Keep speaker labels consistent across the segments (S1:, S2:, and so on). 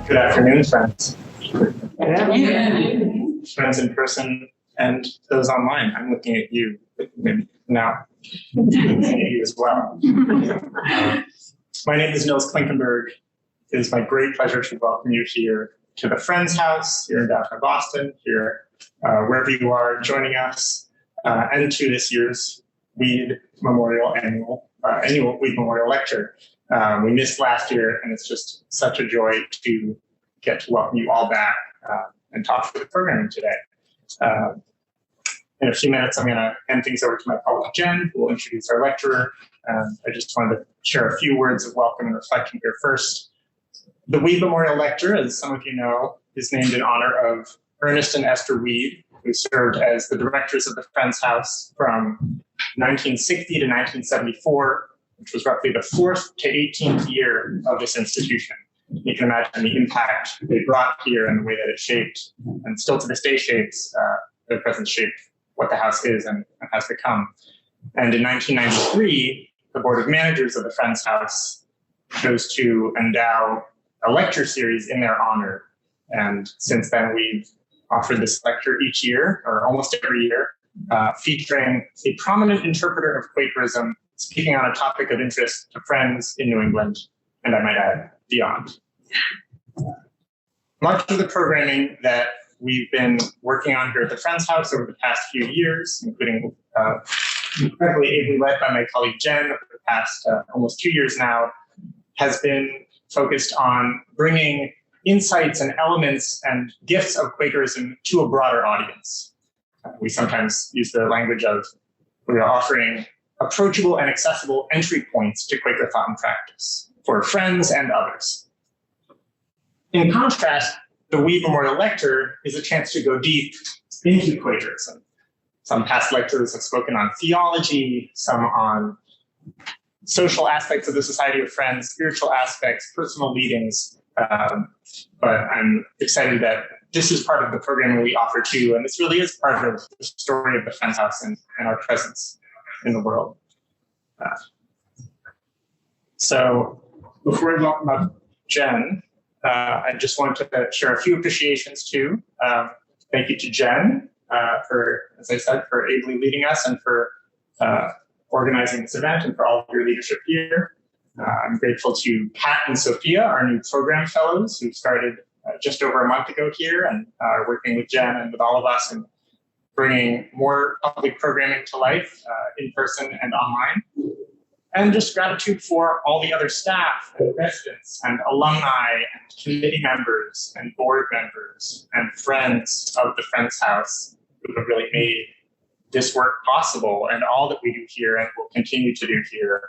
S1: Good afternoon, friends. Friends in person and those online. I'm looking at you now. I'm looking at you as well. My name is Nils Klinkenberg. It is my great pleasure to welcome you here to the Friends House here in downtown Boston, here wherever you are joining us, and to this year's Weed Memorial Annual Weed Memorial Lecture. We missed last year, and it's just such a joy to get to welcome you all back and talk through the programming today. In a few minutes, I'm going to hand things over to my colleague Jen, who will introduce our lecturer. I just wanted to share a few words of welcome and reflection here first. The Weed Memorial Lecture, as some of you know, is named in honor of Ernest and Esther Weed, who served as the directors of the Friends House from 1960 to 1974, which was roughly the 4th to 18th year of this institution. You can imagine the impact they brought here and the way that it shaped, and still to this day shapes, their presence shaped what the house is and has become. And in 1993, the Board of Managers of the Friends House chose to endow a lecture series in their honor. And since then, we've offered this lecture each year, or almost every year, featuring a prominent interpreter of Quakerism, speaking on a topic of interest to friends in New England, and I might add, beyond. Much of the programming that we've been working on here at the Friends House over the past few years, including incredibly ably led by my colleague Jen over the past almost 2 years now, has been focused on bringing insights and elements and gifts of Quakerism to a broader audience. We sometimes use the language of we're offering approachable and accessible entry points to Quaker thought and practice for friends and others. In contrast, the Weed Memorial Lecture is a chance to go deep into Quakerism. Some past lecturers have spoken on theology, some on social aspects of the Society of Friends, spiritual aspects, personal leadings. But I'm excited that this is part of the programming we offer too, and this really is part of the story of the Friends House and our presence in the world. So before I welcome up Jen, I just wanted to share a few appreciations too. Thank you to Jen for, as I said, for ably leading us and for organizing this event and for all of your leadership here. I'm grateful to Pat and Sophia, our new program fellows, who started just over a month ago here and are working with Jen and with all of us in bringing more public programming to life in person and online. And just gratitude for all the other staff and residents and alumni and committee members and board members and friends of the Friends House who have really made this work possible and all that we do here and will continue to do here.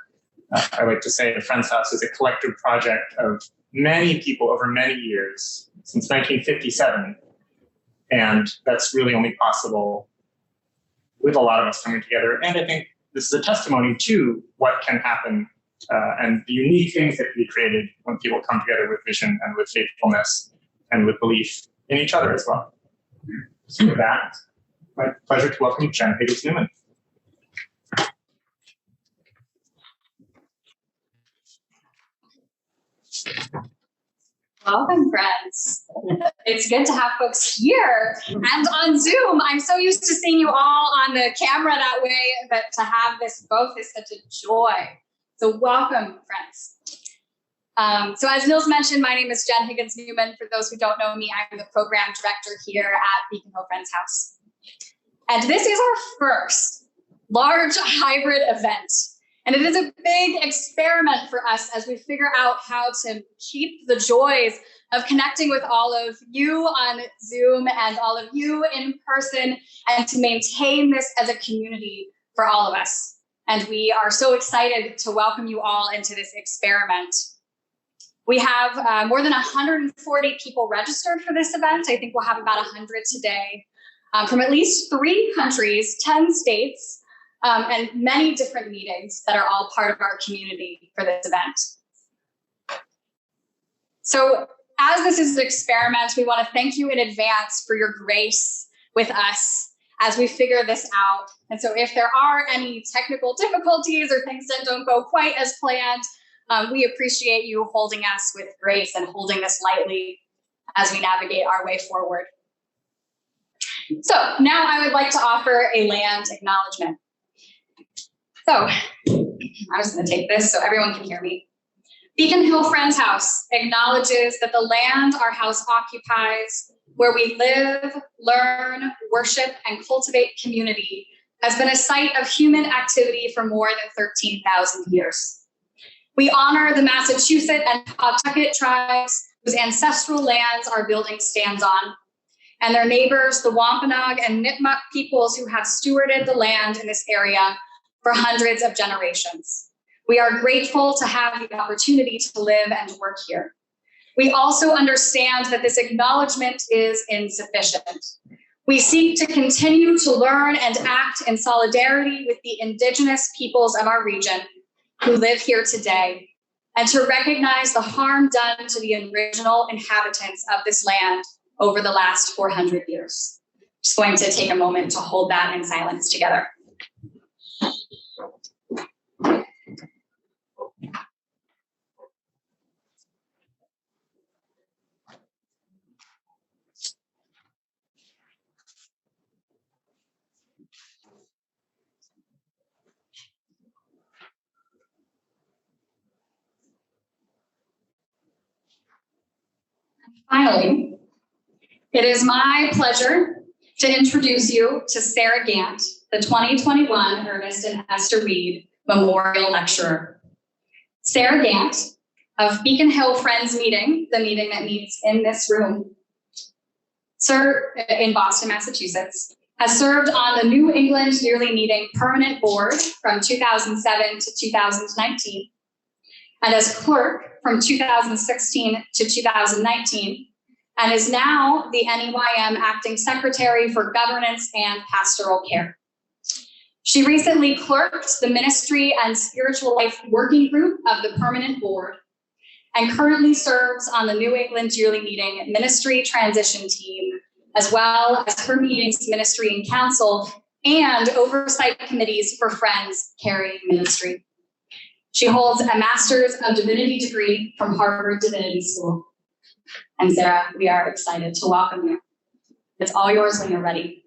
S1: I like to say the Friends House is a collective project of many people over many years, since 1957. And that's really only possible with a lot of us coming together. And I think this is a testimony to what can happen and the unique things that can be created when people come together with vision and with faithfulness and with belief in each other as well. So with that, my pleasure to welcome Jen Higgins-Newman.
S2: Welcome, friends. It's good to have folks here and on Zoom. I'm so used to seeing you all on the camera that way, but to have this both is such a joy. So welcome, friends. So as Nils mentioned, my name is Jen Higgins-Newman. For those who don't know me, I'm the program director here at Beacon Hill Friends House. And this is our first large hybrid event. And it is a big experiment for us as we figure out how to keep the joys of connecting with all of you on Zoom and all of you in person, and to maintain this as a community for all of us. And we are so excited to welcome you all into this experiment. We have more than 140 people registered for this event. I think we'll have about 100 today, from at least 3 countries, 10 states, and many different meetings that are all part of our community for this event. So as this is an experiment, we want to thank you in advance for your grace with us as we figure this out. And so if there are any technical difficulties or things that don't go quite as planned, we appreciate you holding us with grace and holding this lightly. as we navigate our way forward. So now I would like to offer a land acknowledgement. So I'm just going to take this so everyone can hear me. Beacon Hill Friends House acknowledges that the land our house occupies, where we live, learn, worship, and cultivate community, has been a site of human activity for more than 13,000 years. We honor the Massachusetts and Pawtucket tribes whose ancestral lands our building stands on, and their neighbors, the Wampanoag and Nipmuc peoples who have stewarded the land in this area for hundreds of generations. We are grateful to have the opportunity to live and work here. We also understand that this acknowledgement is insufficient. We seek to continue to learn and act in solidarity with the Indigenous peoples of our region who live here today, and to recognize the harm done to the original inhabitants of this land over the last 400 years. Just going to take a moment to hold that in silence together. Finally, it is my pleasure to introduce you to Sarah Gant, the 2021 Ernest and Esther Reed Memorial Lecturer. Sarah Gant of Beacon Hill Friends Meeting, the meeting that meets in this room, in Boston, Massachusetts, has served on the New England Yearly Meeting Permanent Board from 2007 to 2019, and as clerk from 2016 to 2019, and is now the NEYM Acting Secretary for Governance and Pastoral Care. She recently clerked the Ministry and Spiritual Life Working Group of the Permanent Board, and currently serves on the New England Yearly Meeting Ministry Transition Team, as well as her meetings, Ministry and Council, and oversight committees for Friends Caring Ministry. She holds a Master's of Divinity degree from Harvard Divinity School. And Sarah, we are excited to welcome you. It's all yours when you're ready.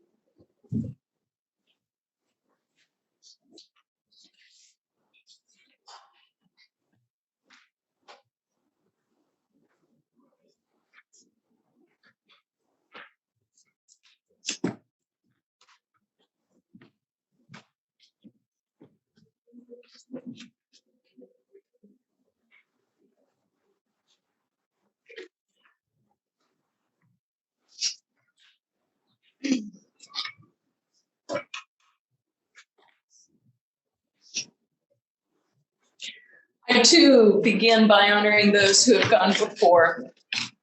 S3: I too begin by honoring those who have gone before.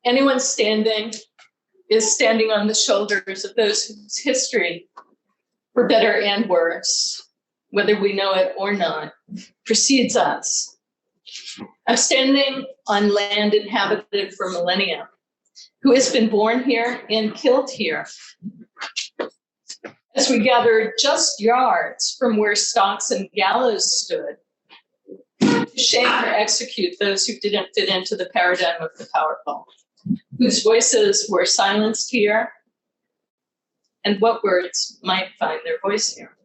S3: Anyone standing is standing on the shoulders of those whose history, for better and worse, whether we know it or not, precedes us. I'm standing on land inhabited for millennia, who has been born here and killed here. As we gather just yards from where stocks and gallows stood, to shame or execute those who didn't fit into the paradigm of the powerful, whose voices were silenced here, and what words might find their voice here.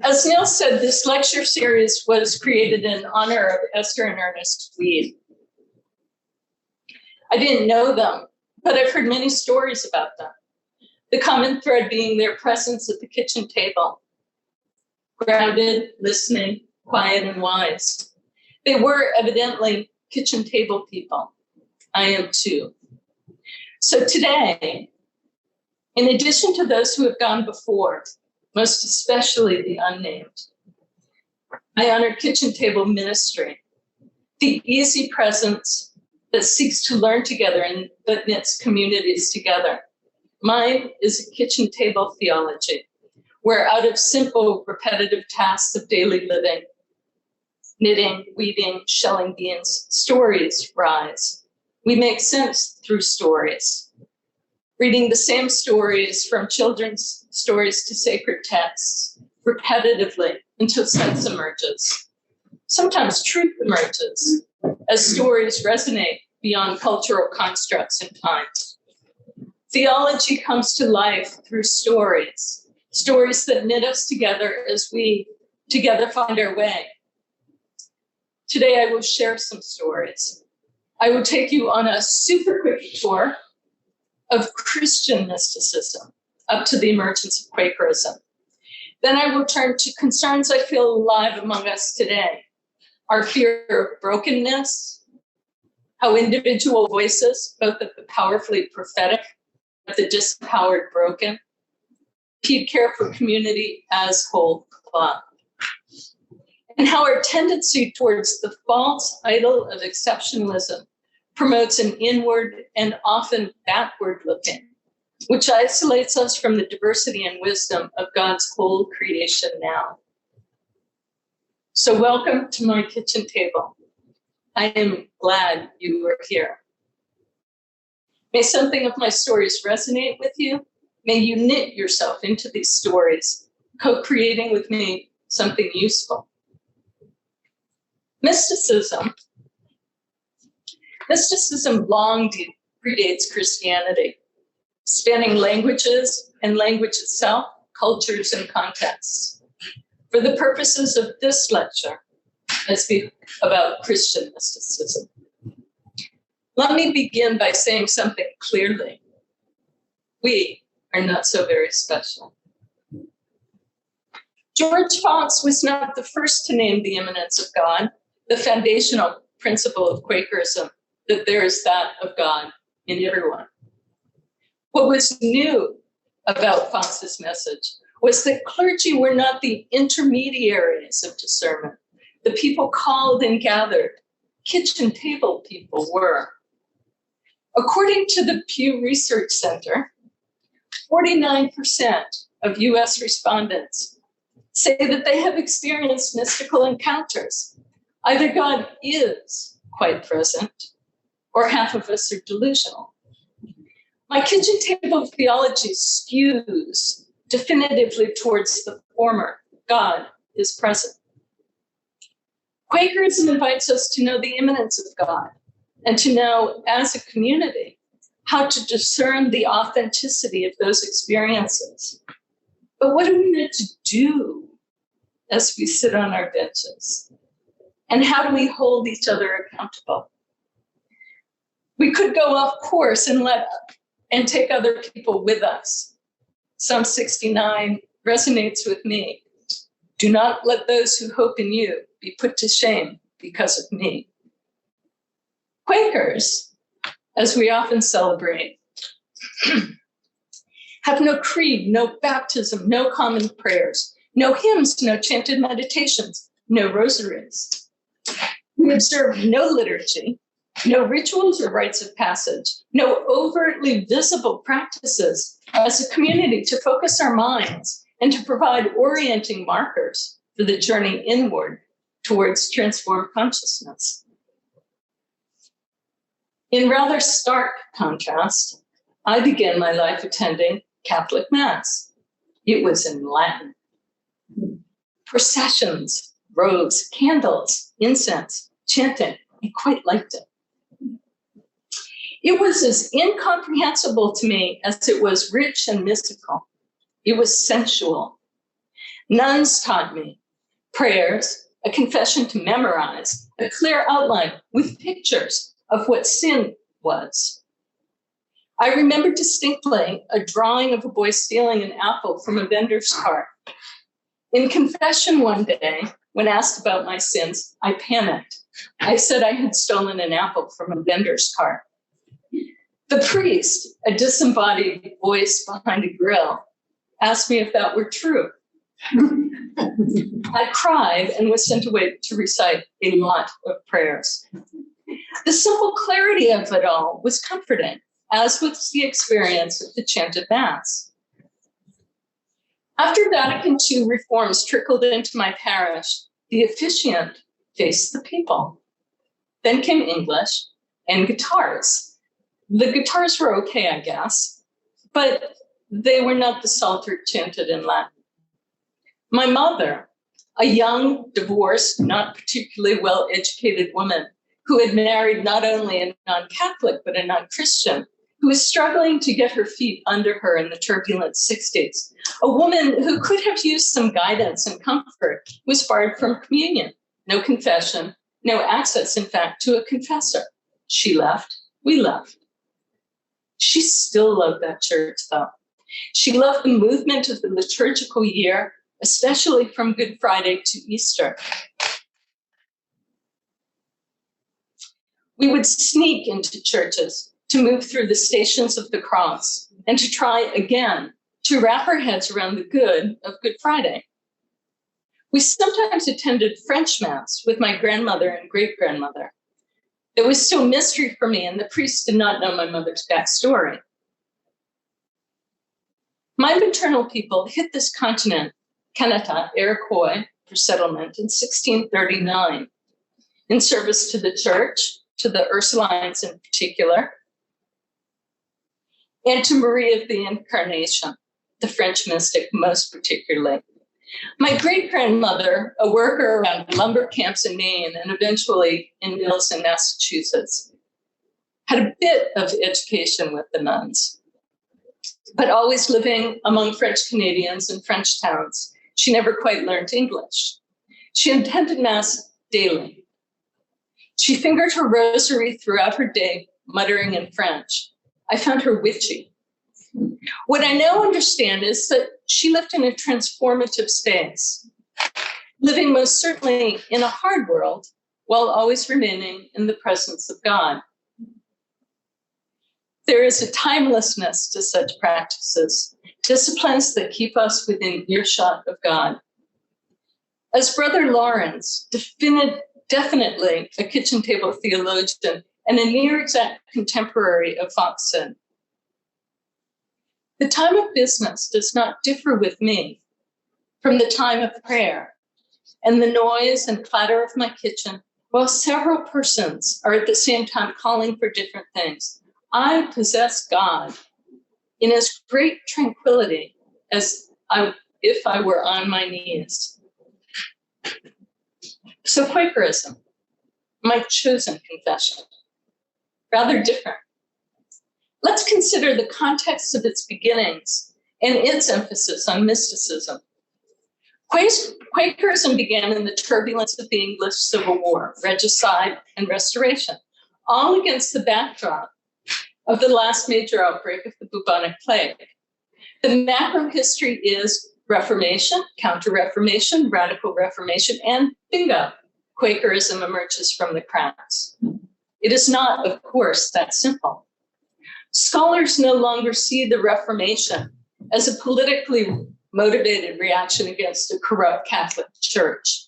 S3: As Neil said, this lecture series was created in honor of Esther and Ernest Reed. I didn't know them, but I've heard many stories about them. The common thread being their presence at the kitchen table, grounded, listening, quiet, and wise. They were evidently kitchen table people. I am too. So today, in addition to those who have gone before, most especially the unnamed, I honor kitchen table ministry, the easy presence that seeks to learn together and that knits communities together. Mine is a kitchen table theology, where out of simple, repetitive tasks of daily living, knitting, weaving, shelling beans, stories rise. We make sense through stories. Reading the same stories from children's stories to sacred texts repetitively until sense emerges. Sometimes truth emerges as stories resonate beyond cultural constructs and times. Theology comes to life through stories, stories that knit us together as we together find our way. Today, I will share some stories. I will take you on a super quick tour of Christian mysticism up to the emergence of Quakerism. Then I will turn to concerns I feel alive among us today. Our fear of brokenness, how individual voices, both of the powerfully prophetic and the disempowered broken, keep care for community as whole cloth. And how our tendency towards the false idol of exceptionalism promotes an inward and often backward looking, which isolates us from the diversity and wisdom of God's whole creation now. So welcome to my kitchen table. I am glad you are here. May something of my stories resonate with you. May you knit yourself into these stories, co-creating with me something useful. Mysticism long predates Christianity, spanning languages and language itself, cultures and contexts. For the purposes of this lecture, let's be about Christian mysticism. Let me begin by saying something clearly. We are not so very special. George Fox was not the first to name the immanence of God, the foundational principle of Quakerism, that there is that of God in everyone. What was new about Fox's message was that clergy were not the intermediaries of discernment. The people called and gathered, kitchen table people were. According to the Pew Research Center, 49% of US respondents say that they have experienced mystical encounters. Either God is quite present, or half of us are delusional. My kitchen table of theology skews definitively towards the former. God is present. Quakerism invites us to know the immanence of God and to know, as a community, how to discern the authenticity of those experiences. But what are we meant to do as we sit on our benches? And how do we hold each other accountable? We could go off course and take other people with us. Psalm 69 resonates with me. Do not let those who hope in you be put to shame because of me. Quakers, as we often celebrate, have no creed, no baptism, no common prayers, no hymns, no chanted meditations, no rosaries. We observe no liturgy, no rituals or rites of passage, no overtly visible practices as a community to focus our minds and to provide orienting markers for the journey inward towards transformed consciousness. In rather stark contrast, I began my life attending Catholic Mass. It was in Latin. Processions, robes, candles, incense, chanting. I quite liked it. It was as incomprehensible to me as it was rich and mystical. It was sensual. Nuns taught me prayers, a confession to memorize, a clear outline with pictures of what sin was. I remember distinctly a drawing of a boy stealing an apple from a vendor's cart. In confession one day, when asked about my sins, I panicked. I said I had stolen an apple from a vendor's cart. The priest, a disembodied voice behind a grill, asked me if that were true. I cried and was sent away to recite a lot of prayers. The simple clarity of it all was comforting, as was the experience of the chanted Mass. After Vatican II reforms trickled into my parish, the officiant faced the people. Then came English and guitars. The guitars were okay, I guess, but they were not the psalter chanted in Latin. My mother, a young, divorced, not particularly well-educated woman, who had married not only a non-Catholic, but a non-Christian, who was struggling to get her feet under her in the turbulent 60s. A woman who could have used some guidance and comfort was barred from communion. No confession, no access, in fact, to a confessor. She left, we left. She still loved that church, though. She loved the movement of the liturgical year, especially from Good Friday to Easter. We would sneak into churches to move through the stations of the cross and to try again to wrap our heads around the good of Good Friday. We sometimes attended French Mass with my grandmother and great-grandmother. It was still mystery for me, and the priest did not know my mother's backstory. My maternal people hit this continent, Canada, Iroquois, for settlement in 1639, in service to the church, to the Ursulines in particular, and to Marie of the Incarnation, the French mystic most particularly. My great-grandmother, a worker around lumber camps in Maine and eventually in mills in Massachusetts, had a bit of education with the nuns, but always living among French Canadians in French towns, she never quite learned English. She attended Mass daily. She fingered her rosary throughout her day, muttering in French. I found her witchy. What I now understand is that she lived in a transformative space, living most certainly in a hard world, while always remaining in the presence of God. There is a timelessness to such practices, disciplines that keep us within earshot of God. As Brother Lawrence, definitely a kitchen table theologian and a near exact contemporary of Fox said, the time of business does not differ with me from the time of prayer and the noise and clatter of my kitchen, while several persons are at the same time calling for different things. I possess God in as great tranquility as if I were on my knees. So Quakerism, my chosen confession, rather different. Let's consider the context of its beginnings and its emphasis on mysticism. Quakerism began in the turbulence of the English Civil War, regicide, and restoration, all against the backdrop of the last major outbreak of the bubonic plague. The macro history is Reformation, Counter-Reformation, Radical Reformation, and bingo, Quakerism emerges from the cracks. It is not, of course, that simple. Scholars no longer see the Reformation as a politically motivated reaction against a corrupt Catholic Church.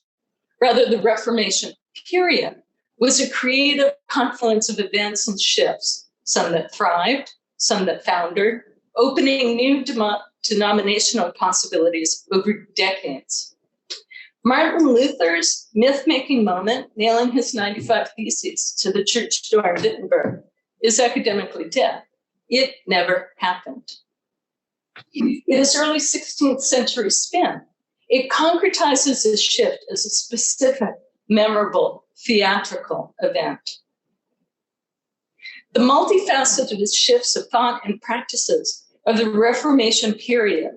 S3: Rather, the Reformation period was a creative confluence of events and shifts, some that thrived, some that foundered, opening new denominational possibilities over decades. Martin Luther's myth-making moment, nailing his 95 Theses to the church door in Wittenberg, is academically dead. It never happened. It is early 16th century spin. It concretizes this shift as a specific, memorable, theatrical event. The multifaceted shifts of thought and practices of the Reformation period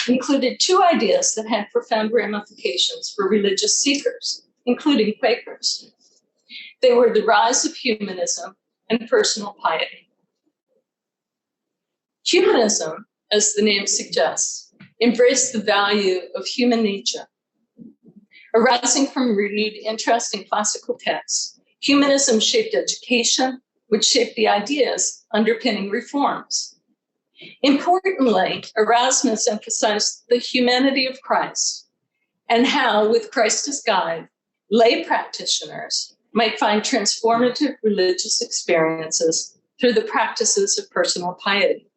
S3: included two ideas that had profound ramifications for religious seekers, including Quakers. They were the rise of humanism and personal piety. Humanism, as the name suggests, embraced the value of human nature. Arising from renewed interest in classical texts, humanism shaped education, which shaped the ideas underpinning reforms. Importantly, Erasmus emphasized the humanity of Christ and how, with Christ as guide, lay practitioners might find transformative religious experiences through the practices of personal piety.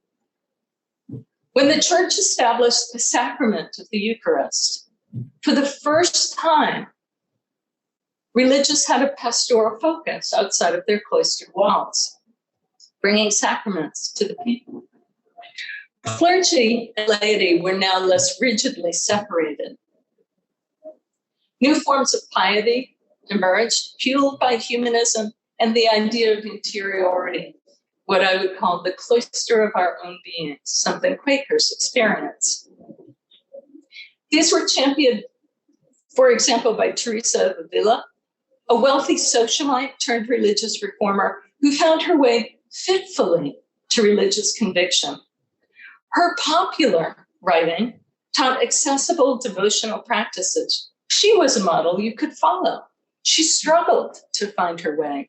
S3: When the church established the sacrament of the Eucharist, for the first time, religious had a pastoral focus outside of their cloistered walls, bringing sacraments to the people. Clergy and laity were now less rigidly separated. New forms of piety emerged, fueled by humanism and the idea of interiority, what I would call the cloister of our own beings, something Quakers experience. These were championed, for example, by Teresa of Avila, a wealthy socialite turned religious reformer who found her way fitfully to religious conviction. Her popular writing taught accessible devotional practices. She was a model you could follow. She struggled to find her way.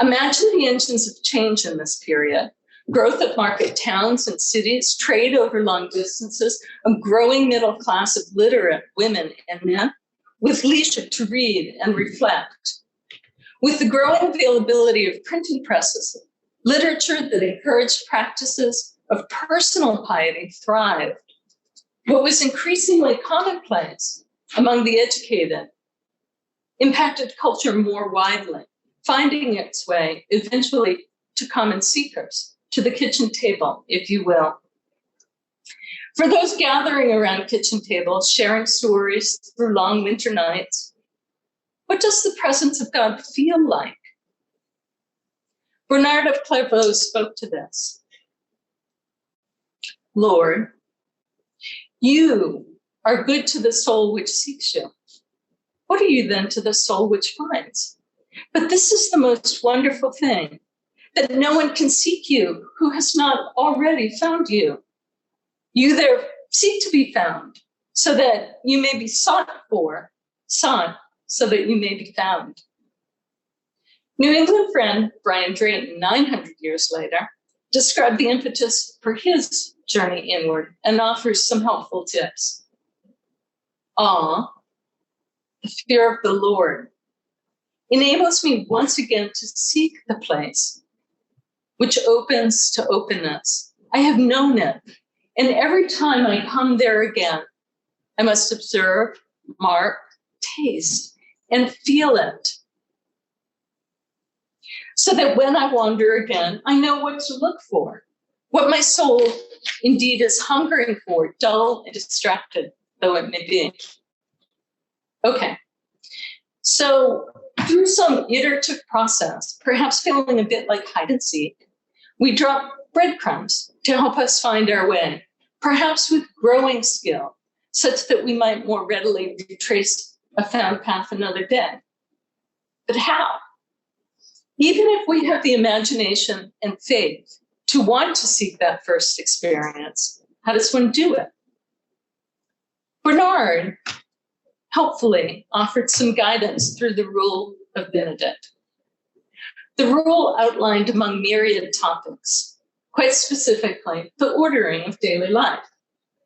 S3: Imagine the engines of change in this period. Growth of market towns and cities, trade over long distances, a growing middle class of literate women and men with leisure to read and reflect. With the growing availability of printing presses, literature that encouraged practices of personal piety thrived. What was increasingly commonplace among the educated impacted culture more widely, finding its way eventually to common seekers, to the kitchen table, if you will. For those gathering around kitchen tables, sharing stories through long winter nights, what does the presence of God feel like? Bernard of Clairvaux spoke to this. Lord, you are good to the soul which seeks you. What are you then to the soul which finds? But this is the most wonderful thing, that no one can seek you who has not already found you. You there seek to be found, so that you may be sought so that you may be found. New England friend Brian Drayton, 900 years later, described the impetus for his journey inward and offers some helpful tips. Awe, the fear of the Lord, enables me once again to seek the place which opens to openness. I have known it, and every time I come there again, I must observe, mark, taste, and feel it, so that when I wander again, I know what to look for, what my soul indeed is hungering for, dull and distracted though it may be. Okay, so through some iterative process, perhaps feeling a bit like hide and seek, we drop breadcrumbs to help us find our way, perhaps with growing skill, such that we might more readily retrace a found path another day. But how? Even if we have the imagination and faith to want to seek that first experience, how does one do it? Bernard helpfully offered some guidance through the Rule of Benedict. The rule outlined among myriad topics, quite specifically, the ordering of daily life,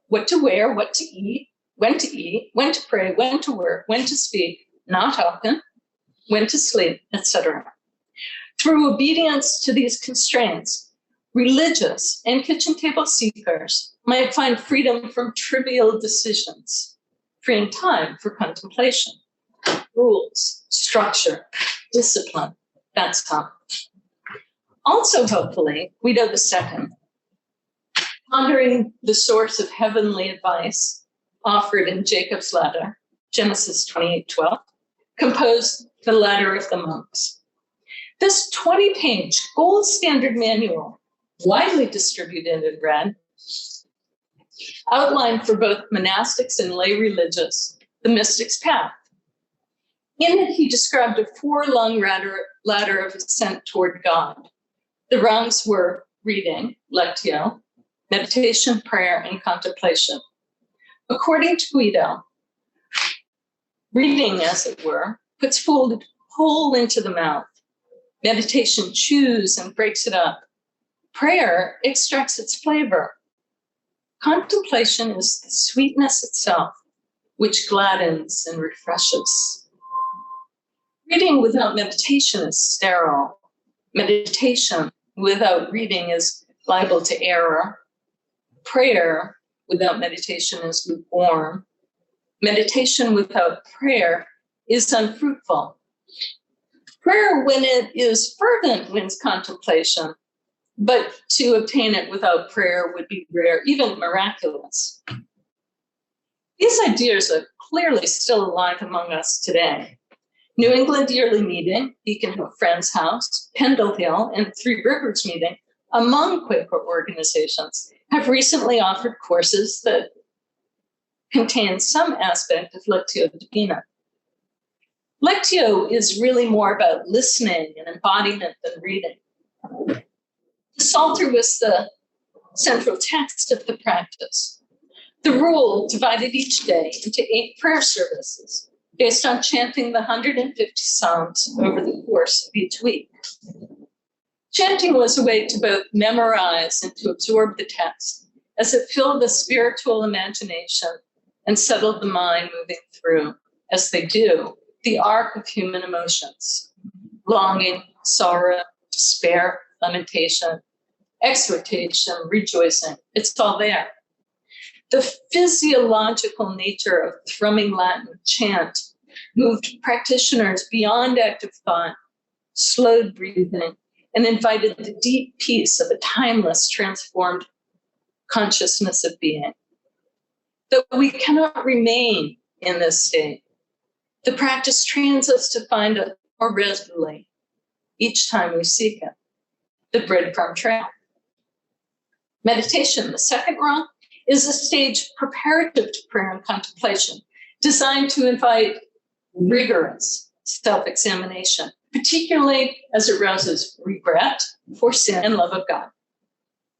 S3: what to wear, what to eat, when to pray, when to work, when to speak, not often, when to sleep, etc. Through obedience to these constraints, religious and kitchen table seekers might find freedom from trivial decisions, freeing time for contemplation, rules, structure, discipline. That's how. Also, hopefully, Guido II, pondering the source of heavenly advice offered in Jacob's ladder, Genesis 28:12, composed the Ladder of the Monks. This 20-page gold standard manual, widely distributed and read, outlined for both monastics and lay religious the mystic's path. In it, he described a 4-rung ladder of ascent toward God. The rungs were reading, lectio, meditation, prayer, and contemplation. According to Guido, reading, as it were, puts food whole into the mouth. Meditation chews and breaks it up. Prayer extracts its flavor. Contemplation is the sweetness itself, which gladdens and refreshes. Reading without meditation is sterile. Meditation without reading is liable to error. Prayer without meditation is lukewarm. Meditation without prayer is unfruitful. Prayer, when it is fervent, wins contemplation, but to obtain it without prayer would be rare, even miraculous. These ideas are clearly still alive among us today. New England Yearly Meeting, Beacon Hill Friends House, Pendle Hill, and Three Rivers Meeting, among Quaker organizations, have recently offered courses that contain some aspect of Lectio Divina. Lectio is really more about listening and embodiment than reading. The Psalter was the central text of the practice. The rule divided each day into 8 prayer services based on chanting the 150 Psalms over the course of each week. Chanting was a way to both memorize and to absorb the text, as it filled the spiritual imagination and settled the mind moving through, as they do, the arc of human emotions: longing, sorrow, despair, lamentation, exhortation, rejoicing. It's all there. The physiological nature of thrumming Latin chant moved practitioners beyond active thought, slowed breathing, and invited the deep peace of a timeless, transformed consciousness of being. Though we cannot remain in this state, the practice trains us to find it more readily each time we seek it, the breadcrumb trail. Meditation, the second rung, is a stage preparative to prayer and contemplation, designed to invite rigorous self-examination, particularly as it rouses regret for sin and love of God.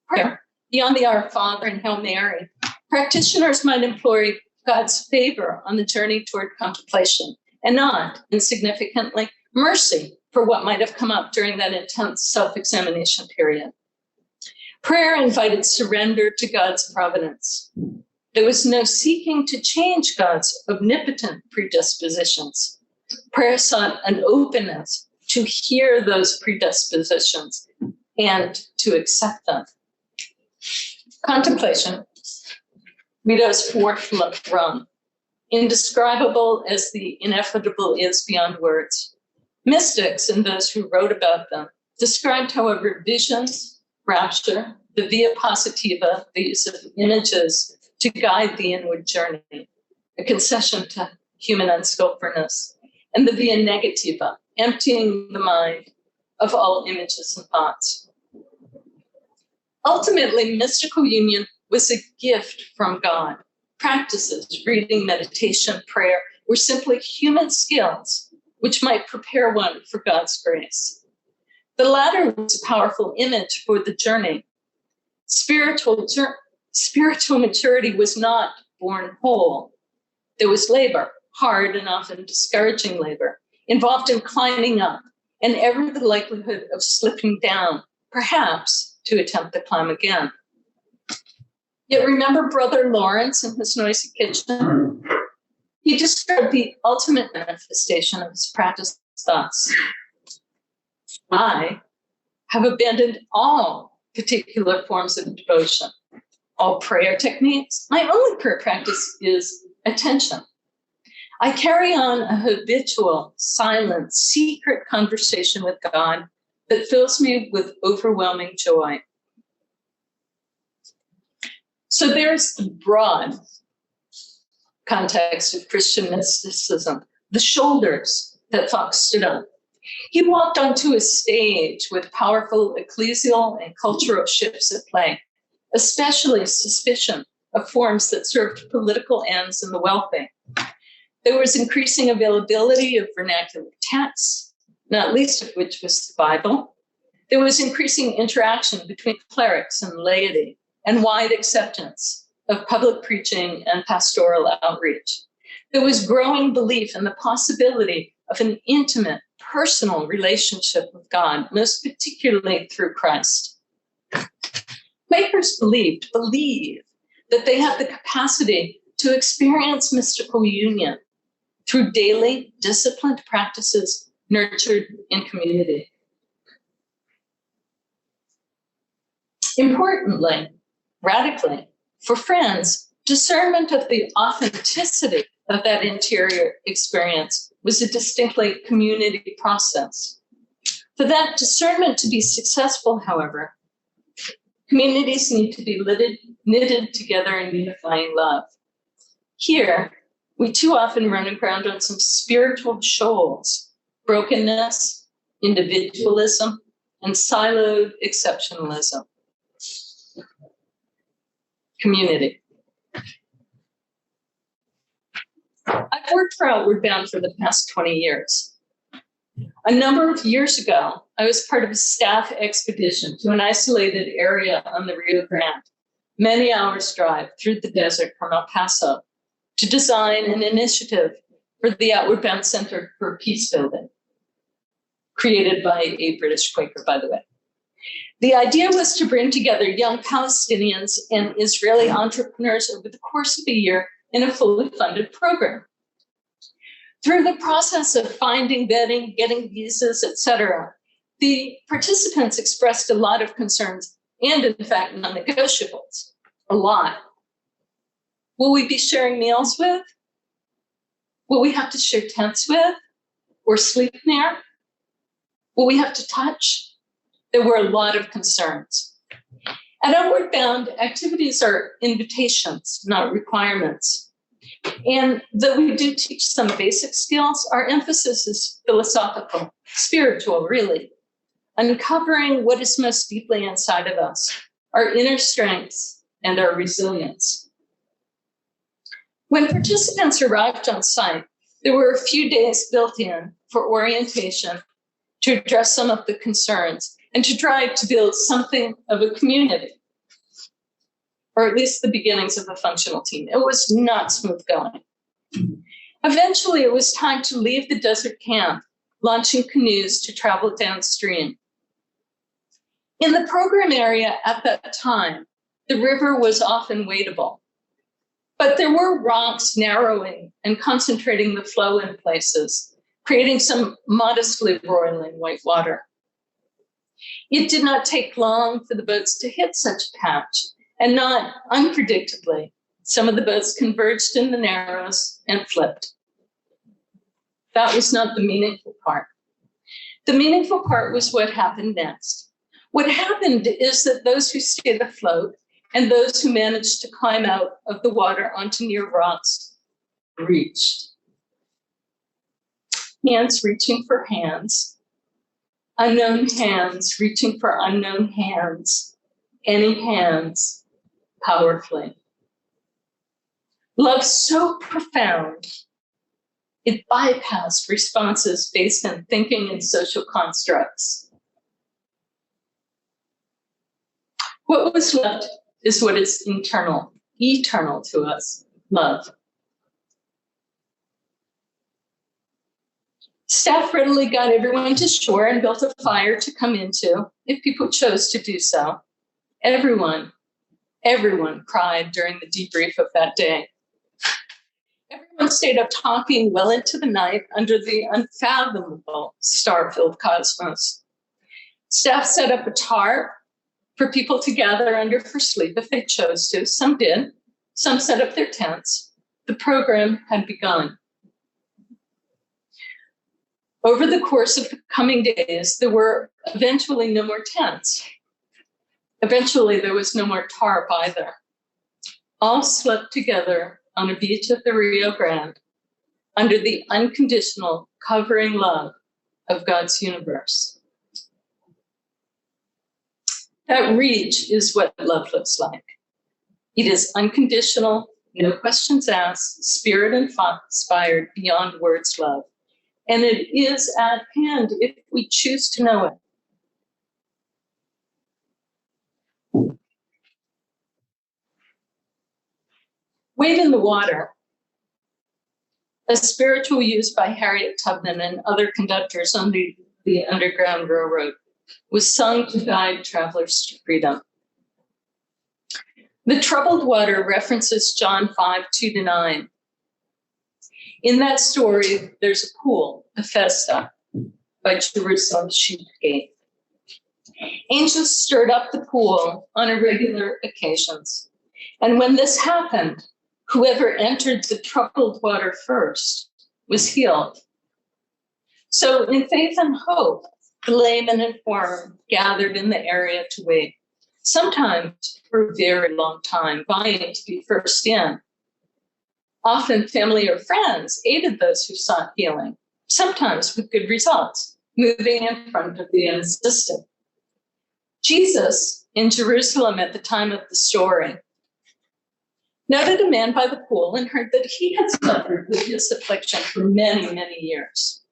S3: Prayer, beyond the Our Father and Hail Mary, practitioners might employ God's favor on the journey toward contemplation, and not insignificantly, mercy for what might have come up during that intense self-examination period. Prayer invited surrender to God's providence. There was no seeking to change God's omnipotent predispositions. Prayer sought an openness to hear those predispositions and to accept them. Contemplation, Rito's fourth rung, indescribable as the ineffable is beyond words. Mystics and those who wrote about them described, however, visions, rapture, the via positiva, the use of images to guide the inward journey, a concession to human unskillfulness, and the via negativa, emptying the mind of all images and thoughts. Ultimately, mystical union was a gift from God. Practices, reading, meditation, prayer, were simply human skills which might prepare one for God's grace. The latter was a powerful image for the journey. Spiritual maturity was not born whole. There was labor, hard and often discouraging labor, involved in climbing up, and ever the likelihood of slipping down, perhaps to attempt to climb again. Yet remember Brother Lawrence in his noisy kitchen? He described the ultimate manifestation of his practice thoughts. I have abandoned all particular forms of devotion, all prayer techniques. My only prayer practice is attention. I carry on a habitual, silent, secret conversation with God that fills me with overwhelming joy. So there's the broad context of Christian mysticism, the shoulders that Fox stood on. He walked onto a stage with powerful ecclesial and cultural shifts at play, especially suspicion of forms that served political ends and the wealthy. There was increasing availability of vernacular texts, not least of which was the Bible. There was increasing interaction between clerics and laity, and wide acceptance of public preaching and pastoral outreach. There was growing belief in the possibility of an intimate, personal relationship with God, most particularly through Christ. Quakers believe that they have the capacity to experience mystical union through daily, disciplined practices nurtured in community. Importantly, radically, for Friends, discernment of the authenticity of that interior experience was a distinctly community process. For that discernment to be successful, however, communities need to be knitted together in unifying love. Here, we too often run aground on some spiritual shoals brokenness, individualism, and siloed exceptionalism. Community. I've worked for Outward Bound for the past 20 years. A number of years ago, I was part of a staff expedition to an isolated area on the Rio Grande, many hours drive through the desert from El Paso, to design an initiative for the Outward Bound Center for Peace Building, created by a British Quaker, by the way. The idea was to bring together young Palestinians and Israeli entrepreneurs over the course of a year in a fully funded program. Through the process of finding, vetting, getting visas, etc., the participants expressed a lot of concerns and, in fact, non-negotiables. A lot. Will we be sharing meals with? Will we have to share tents with or sleep near? Will we have to touch? There were a lot of concerns. At Outward Bound, activities are invitations, not requirements. And though we do teach some basic skills, our emphasis is philosophical, spiritual, really, uncovering what is most deeply inside of us, our inner strengths and our resilience. When participants arrived on site, there were a few days built in for orientation to address some of the concerns and to try to build something of a community, or at least the beginnings of a functional team. It was not smooth going. Eventually, it was time to leave the desert camp, launching canoes to travel downstream. In the program area at that time, the river was often wadable, but there were rocks narrowing and concentrating the flow in places, creating some modestly roiling white water. It did not take long for the boats to hit such a patch, and not unpredictably, some of the boats converged in the narrows and flipped. That was not the meaningful part. The meaningful part was what happened next. What happened is that those who stayed afloat and those who managed to climb out of the water onto near rocks reached. Hands reaching for hands, unknown hands reaching for unknown hands, any hands, powerfully. Love so profound, it bypassed responses based on thinking and social constructs. What was left is what is internal, eternal to us, love. Staff readily got everyone to shore and built a fire to come into, if people chose to do so. Everyone cried during the debrief of that day. Everyone stayed up talking well into the night under the unfathomable star-filled cosmos. Staff set up a tarp for people to gather under for sleep if they chose to. Some did. Some set up their tents. The program had begun. Over the course of the coming days, there were eventually no more tents. Eventually, there was no more tarp either. All slept together on a beach of the Rio Grande under the unconditional covering love of God's universe. That reach is what love looks like. It is unconditional, no questions asked, spirit inspired, beyond words love. And it is at hand if we choose to know it. Wade in the Water, a spiritual used by Harriet Tubman and other conductors on the Underground Railroad, was sung to guide travelers to freedom. The troubled water references John 5:2-9. In that story, there's a pool, Bethesda, by Jerusalem's sheep gate. Angels stirred up the pool on irregular occasions. And when this happened, whoever entered the troubled water first was healed. So in faith and hope, the lame and infirm gathered in the area to wait, sometimes for a very long time, vying to be first in. Often family or friends aided those who sought healing. sometimes with good results, moving in front of the unassisted. Jesus, in Jerusalem at the time of the story, noted a man by the pool and heard that he had suffered with this affliction for many, many years.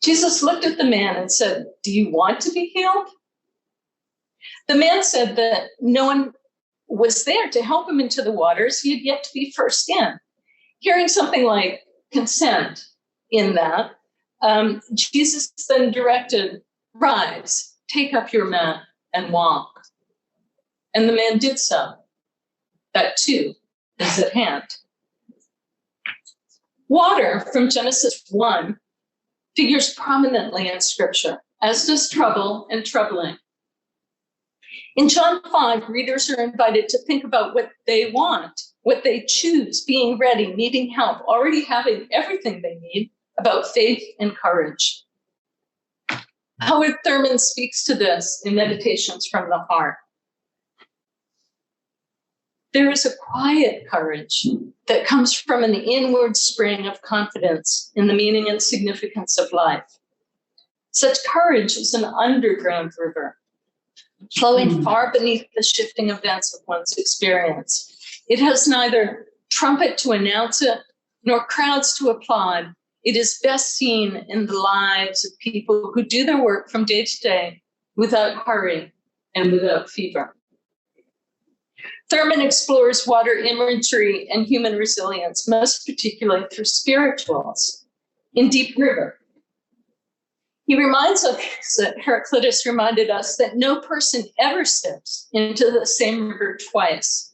S3: Jesus looked at the man and said, "Do you want to be healed?" The man said that no one was there to help him into the waters. He had yet to be first in. Hearing something like consent in that, Jesus then directed, "Rise, take up your mat and walk." And the man did so. That too is at hand. Water from Genesis 1 figures prominently in Scripture, as does trouble and troubling. In John 5, readers are invited to think about what they want, what they choose, being ready, needing help, already having everything they need, about faith and courage. Howard Thurman speaks to this in Meditations from the Heart. There is a quiet courage that comes from an inward spring of confidence in the meaning and significance of life. Such courage is an underground river, flowing far beneath the shifting events of one's experience. It has neither trumpet to announce it, nor crowds to applaud. It is best seen in the lives of people who do their work from day to day without hurry and without fever. Thurman explores water imagery and human resilience, most particularly through spirituals in Deep River. He reminds us that Heraclitus reminded us that no person ever steps into the same river twice,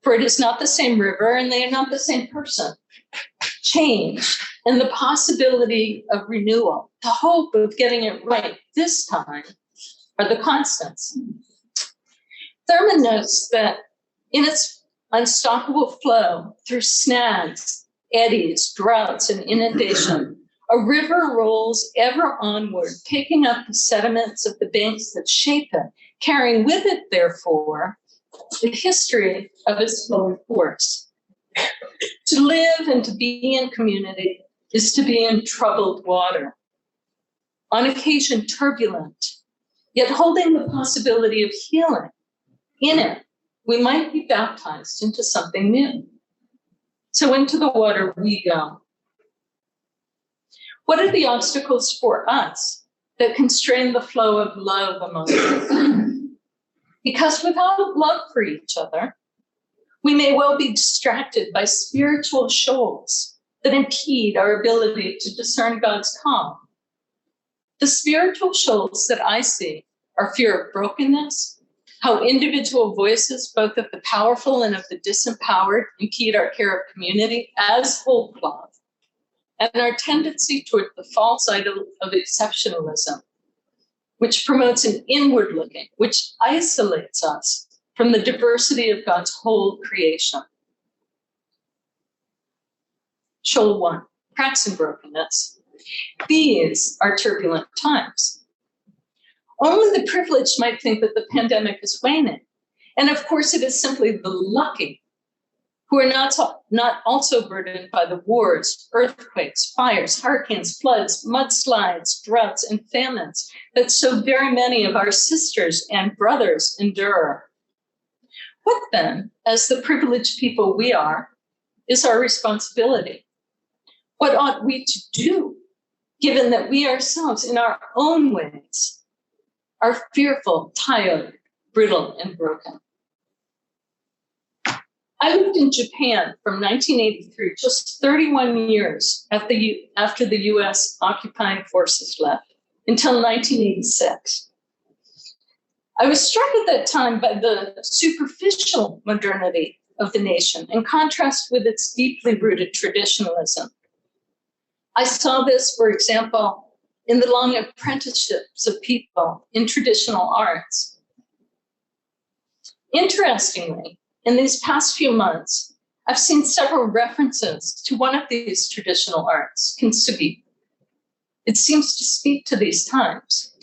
S3: for it is not the same river and they are not the same person. Change and the possibility of renewal, the hope of getting it right this time, are the constants. Thurman notes that in its unstoppable flow through snags, eddies, droughts, and inundation, a river rolls ever onward, picking up the sediments of the banks that shape it, carrying with it, therefore, the history of its flowing force. To live and to be in community is to be in troubled water, on occasion turbulent, yet holding the possibility of healing. In it, we might be baptized into something new. So into the water we go. What are the obstacles for us that constrain the flow of love among us? Because without love for each other, we may well be distracted by spiritual shoals that impede our ability to discern God's call. The spiritual shoals that I see are fear of brokenness, how individual voices, both of the powerful and of the disempowered, impede our care of community as whole cloth, and our tendency toward the false idol of exceptionalism, which promotes an inward looking, which isolates us from the diversity of God's whole creation. Shoal 1, cracks and brokenness. These are turbulent times. Only the privileged might think that the pandemic is waning. And of course, it is simply the lucky who are not also burdened by the wars, earthquakes, fires, hurricanes, floods, mudslides, droughts, and famines that so very many of our sisters and brothers endure. What then, as the privileged people we are, is our responsibility? What ought we to do, given that we ourselves, in our own ways, are fearful, tired, brittle, and broken? I lived in Japan from 1983, just 31 years after the US occupying forces left, until 1986. I was struck at that time by the superficial modernity of the nation in contrast with its deeply rooted traditionalism. I saw this, for example, in the long apprenticeships of people in traditional arts. Interestingly, in these past few months, I've seen several references to one of these traditional arts, kintsugi. It seems to speak to these times.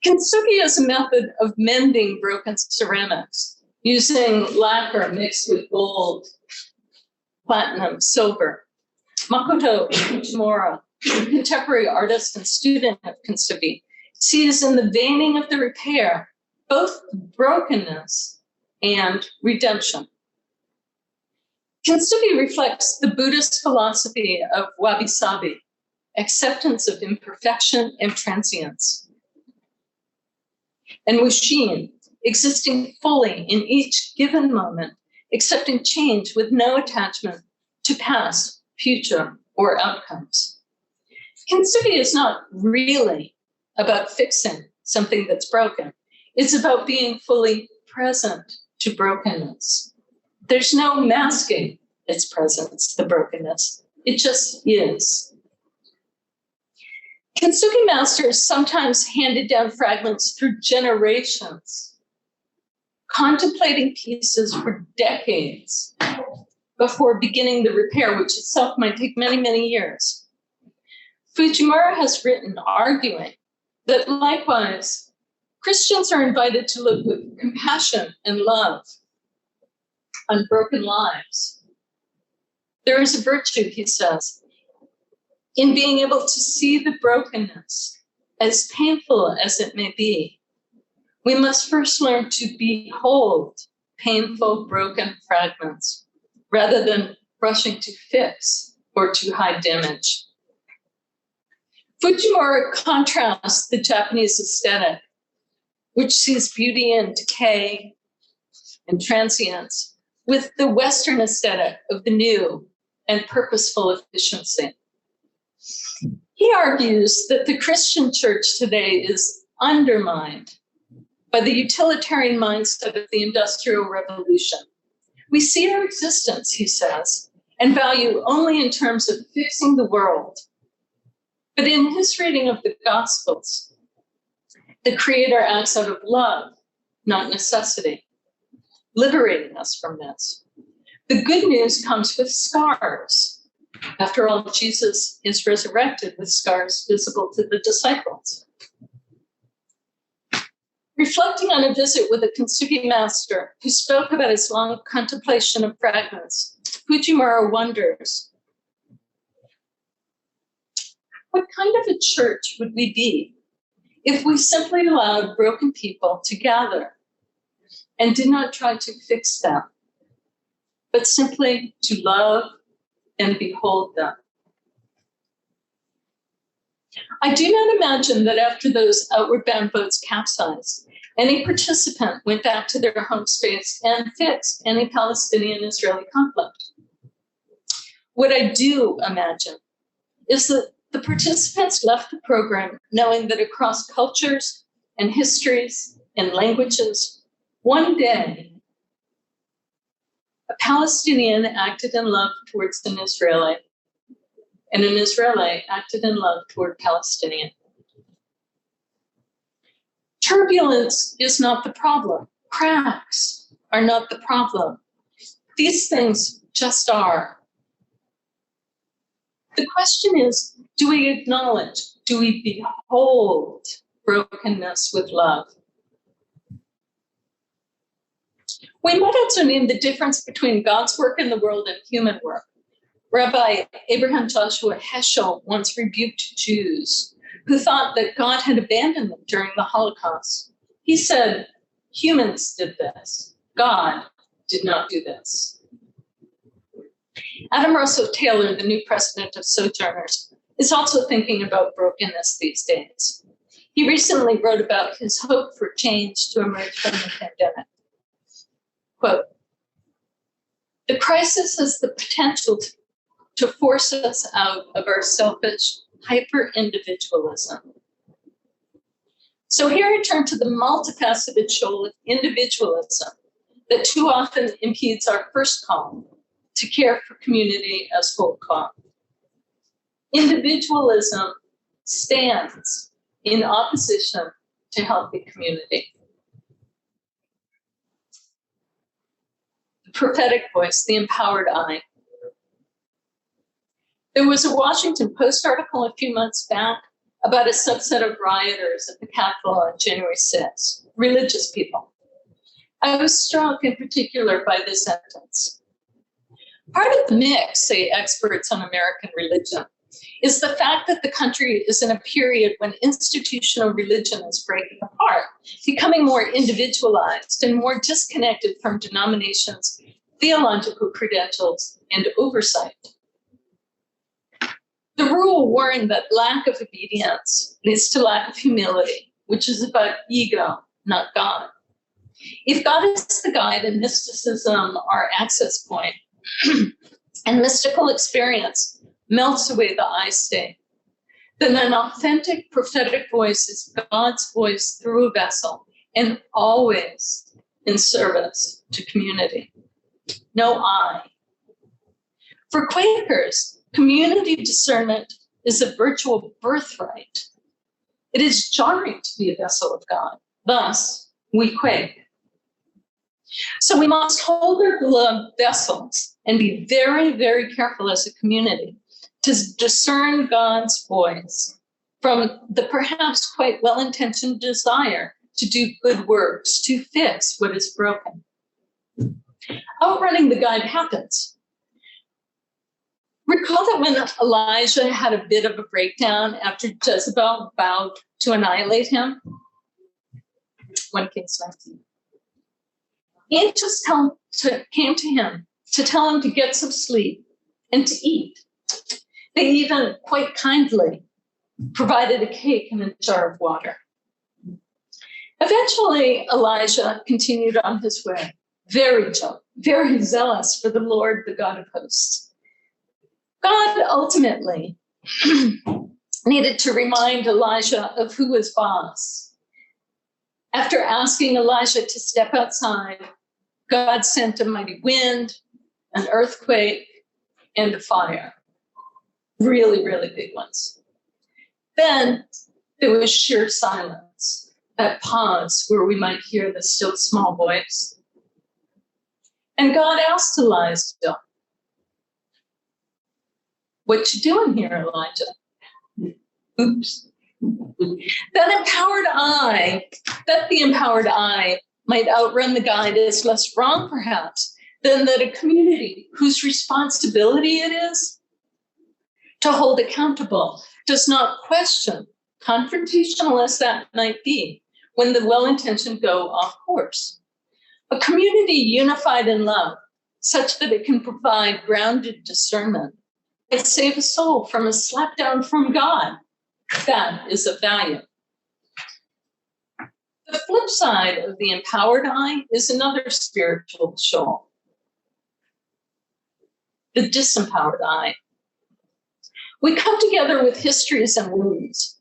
S3: Kintsugi is a method of mending broken ceramics using lacquer mixed with gold, platinum, silver. Makoto Uchimura, a contemporary artist and student of Kintsugi, sees in the veining of the repair both brokenness and redemption. Kintsugi reflects the Buddhist philosophy of wabi-sabi, acceptance of imperfection and transience, and Mushin, existing fully in each given moment, accepting change with no attachment to past, future, or outcomes. Kintsugi is not really about fixing something that's broken. It's about being fully present to brokenness. There's no masking its presence, the brokenness. It just is. Kintsugi masters sometimes handed down fragments through generations, contemplating pieces for decades before beginning the repair, which itself might take many, many years. Fujimura has written arguing that likewise, Christians are invited to look with compassion and love on broken lives. There is a virtue, he says, in being able to see the brokenness, as painful as it may be. We must first learn to behold painful, broken fragments, rather than rushing to fix or to hide damage. Fujimura contrasts the Japanese aesthetic, which sees beauty in decay and transience, with the Western aesthetic of the new and purposeful efficiency. He argues that the Christian church today is undermined by the utilitarian mindset of the Industrial Revolution. We see our existence, he says, and value only in terms of fixing the world. But in his reading of the Gospels, the Creator acts out of love, not necessity, liberating us from this. The good news comes with scars. After all, Jesus is resurrected with scars visible to the disciples. Reflecting on a visit with a Kintsugi master who spoke about his long contemplation of fragments, Fujimura wonders, what kind of a church would we be if we simply allowed broken people to gather and did not try to fix them, but simply to love and behold them? I do not imagine that after those outward bound boats capsized, any participant went back to their home space and fixed any Palestinian-Israeli conflict. What I do imagine is that the participants left the program knowing that across cultures and histories and languages, one day, a Palestinian acted in love towards an Israeli, and an Israeli acted in love toward Palestinian. Turbulence is not the problem. Cracks are not the problem. These things just are. The question is, do we acknowledge, do we behold brokenness with love? We might also name the difference between God's work in the world and human work. Rabbi Abraham Joshua Heschel once rebuked Jews who thought that God had abandoned them during the Holocaust. He said, humans did this. God did not do this. Adam Russell Taylor, the new president of Sojourners, is also thinking about brokenness these days. He recently wrote about his hope for change to emerge from the pandemic. Quote, the crisis has the potential to force us out of our selfish hyper-individualism. So here I turn to the multifaceted shoal of individualism that too often impedes our first call to care for community as whole call. Individualism stands in opposition to healthy community. The prophetic voice, the empowered eye. There was a Washington Post article a few months back about a subset of rioters at the Capitol on January 6th, religious people. I was struck in particular by this sentence. Part of the mix, say experts on American religion, is the fact that the country is in a period when institutional religion is breaking apart, becoming more individualized and more disconnected from denominations, theological credentials, and oversight. The rule warned that lack of obedience leads to lack of humility, which is about ego, not God. If God is the guide and mysticism our access point, and mystical experience melts away the I state, then an authentic prophetic voice is God's voice through a vessel and always in service to community. No I. For Quakers, community discernment is a virtual birthright. It is jarring to be a vessel of God. Thus, we quake. So we must hold our beloved vessels and be very, very careful as a community to discern God's voice from the perhaps quite well-intentioned desire to do good works, to fix what is broken. Outrunning the guide happens. Recall that when Elijah had a bit of a breakdown after Jezebel vowed to annihilate him? 1 Kings 19. Angels came to him to tell him to get some sleep and to eat. They even quite kindly provided a cake and a jar of water. Eventually, Elijah continued on his way, very zealous for the Lord, the God of hosts. God ultimately needed to remind Elijah of who was boss. After asking Elijah to step outside, God sent a mighty wind, an earthquake, and a fire. Really, really big ones. Then there was sheer silence, that pause where we might hear the still small voice. And God asked Elijah, "What you doing here, Elijah?" Oops. That the empowered I might outrun the guide is less wrong, perhaps, than that a community whose responsibility it is to hold accountable does not question, confrontational as that might be, when the well-intentioned go off course. A community unified in love, such that it can provide grounded discernment, and save a soul from a slapdown from God. That is of value. The flip side of the empowered I is another spiritual shoal. The disempowered I. We come together with histories and wounds.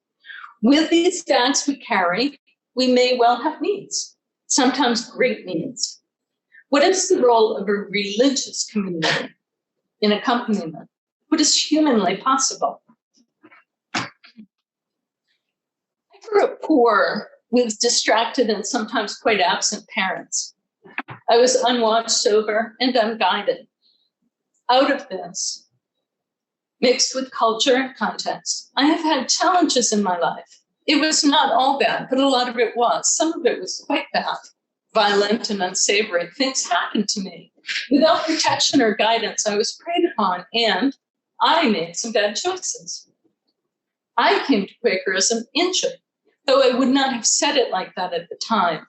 S3: With these bags we carry, we may well have needs, sometimes great needs. What is the role of a religious community in accompaniment? What is humanly possible? I grew up poor with distracted and sometimes quite absent parents. I was unwatched, sober, and unguided. Out of this, mixed with culture and context, I have had challenges in my life. It was not all bad, but a lot of it was. Some of it was quite bad, violent and unsavory. Things happened to me. Without protection or guidance, I was preyed upon, and I made some bad choices. I came to Quakerism injured, though I would not have said it like that at the time.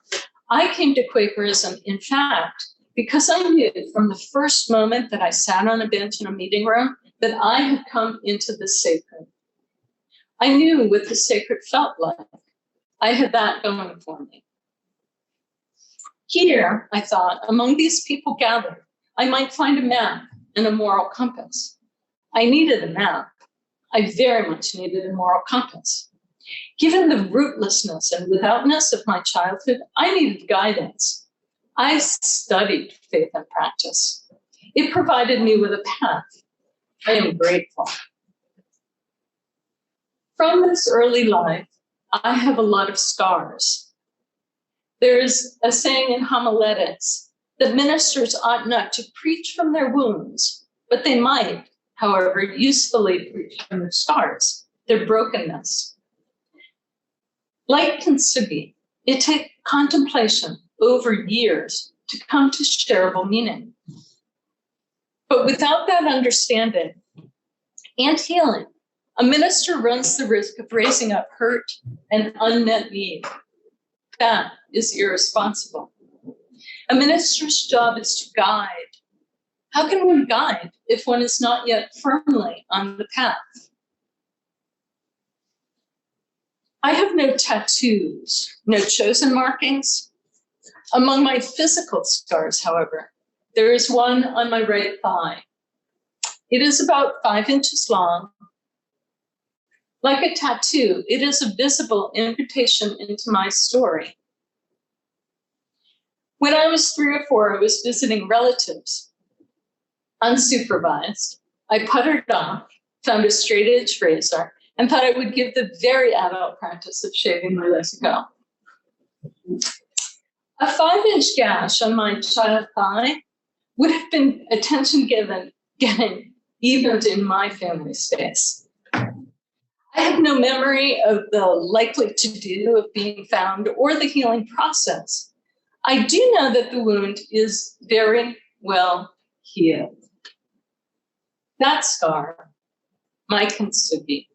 S3: I came to Quakerism, in fact, because I knew from the first moment that I sat on a bench in a meeting room that I had come into the sacred. I knew what the sacred felt like. I had that going for me. Here, I thought, among these people gathered, I might find a map and a moral compass. I needed a map. I very much needed a moral compass. Given the rootlessness and withoutness of my childhood, I needed guidance. I studied faith and practice. It provided me with a path. I am grateful. From this early life, I have a lot of scars. There is a saying in homiletics that ministers ought not to preach from their wounds, but they might, however, usefully preach from their scars, their brokenness. Like kintsugi, it takes contemplation over years to come to shareable meaning. But without that understanding and healing, a minister runs the risk of raising up hurt and unmet need. That is irresponsible. A minister's job is to guide. How can one guide if one is not yet firmly on the path? I have no tattoos, no chosen markings. Among my physical scars, however, there is one on my right thigh. It is about 5 inches long. Like a tattoo, it is a visible invitation into my story. When I was 3 or 4, I was visiting relatives, unsupervised. I puttered off, found a straight edge razor, and thought I would give the very adult practice of shaving my legs a go. A 5-inch gash on my child thigh would have been attention getting even in my family space. I have no memory of the likely to-do of being found or the healing process. I do know that the wound is very well healed. That scar, my kintsugi,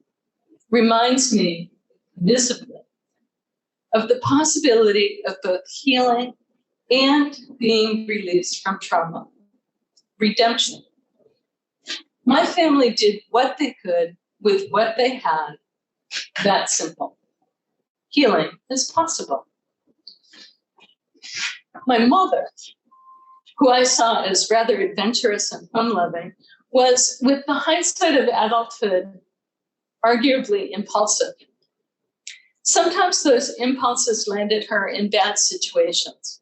S3: reminds me visibly of the possibility of both healing and being released from trauma. Redemption. My family did what they could with what they had. That simple. Healing is possible. My mother, who I saw as rather adventurous and fun-loving, was, with the hindsight of adulthood, arguably impulsive. Sometimes those impulses landed her in bad situations.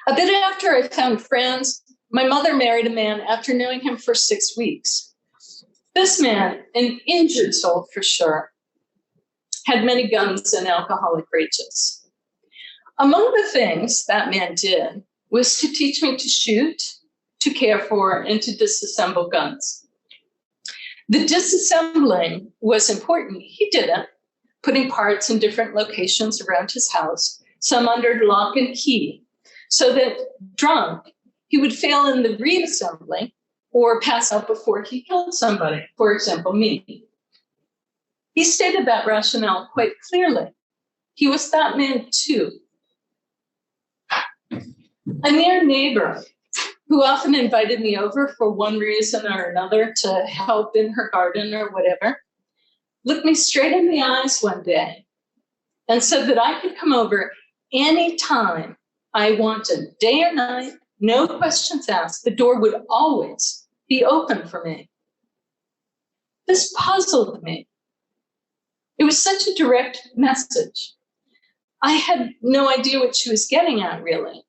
S3: A bit after I found friends, my mother married a man after knowing him for 6 weeks. This man, an injured soul for sure, had many guns and alcoholic rages. Among the things that man did was to teach me to shoot, to care for, and to disassemble guns. The disassembling was important. He did it, putting parts in different locations around his house, some under lock and key, so that drunk, he would fail in the reassembly or pass out before he killed somebody, for example, me. He stated that rationale quite clearly. He was that man too. A near neighbor who often invited me over for one reason or another to help in her garden or whatever, looked me straight in the eyes one day and said that I could come over anytime I wanted, day or night, no questions asked. The door would always be open for me. This puzzled me. It was such a direct message. I had no idea what she was getting at, really.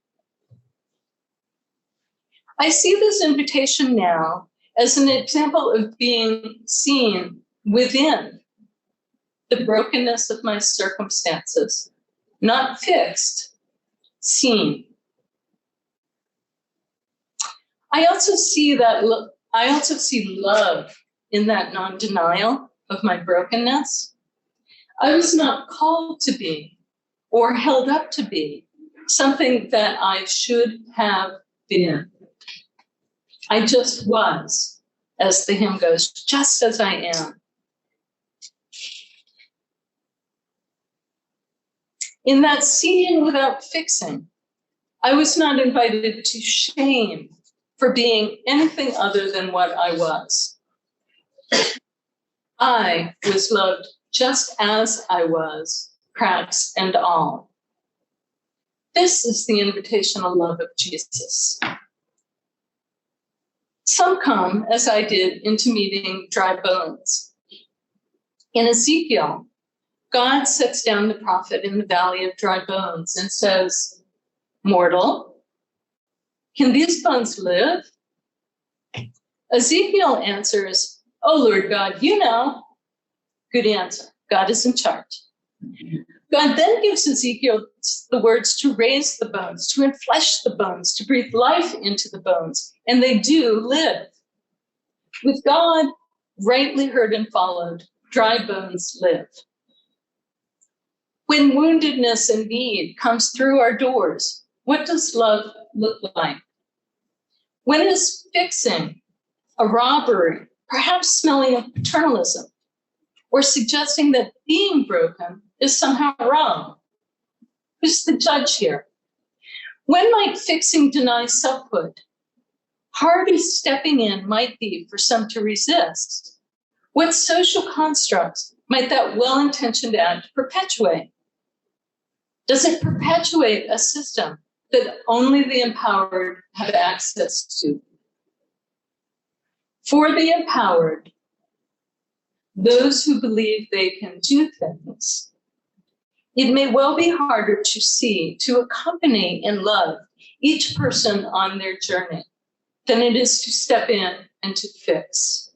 S3: I see this invitation now as an example of being seen within the brokenness of my circumstances, not fixed, seen. I also see love in that non-denial of my brokenness. I was not called to be or held up to be something that I should have been. I just was, as the hymn goes, just as I am. In that seeing without fixing, I was not invited to shame for being anything other than what I was. I was loved just as I was, cracks and all. This is the invitational love of Jesus. Some come, as I did, into meeting dry bones. In Ezekiel, God sets down the prophet in the valley of dry bones and says, "Mortal, can these bones live?" Ezekiel answers, "Oh, Lord God, you know." Good answer. God is in charge. God then gives Ezekiel the words to raise the bones, to enflesh the bones, to breathe life into the bones, and they do live. With God rightly heard and followed, dry bones live. When woundedness and need comes through our doors, what does love look like? When is fixing a robbery, perhaps smelling of paternalism, or suggesting that being broken is somehow wrong? Who's the judge here? When might fixing deny selfhood? Hardy stepping in might be for some to resist. What social constructs might that well-intentioned act perpetuate? Does it perpetuate a system that only the empowered have access to? For the empowered, those who believe they can do things, it may well be harder to see, to accompany in love each person on their journey than it is to step in and to fix.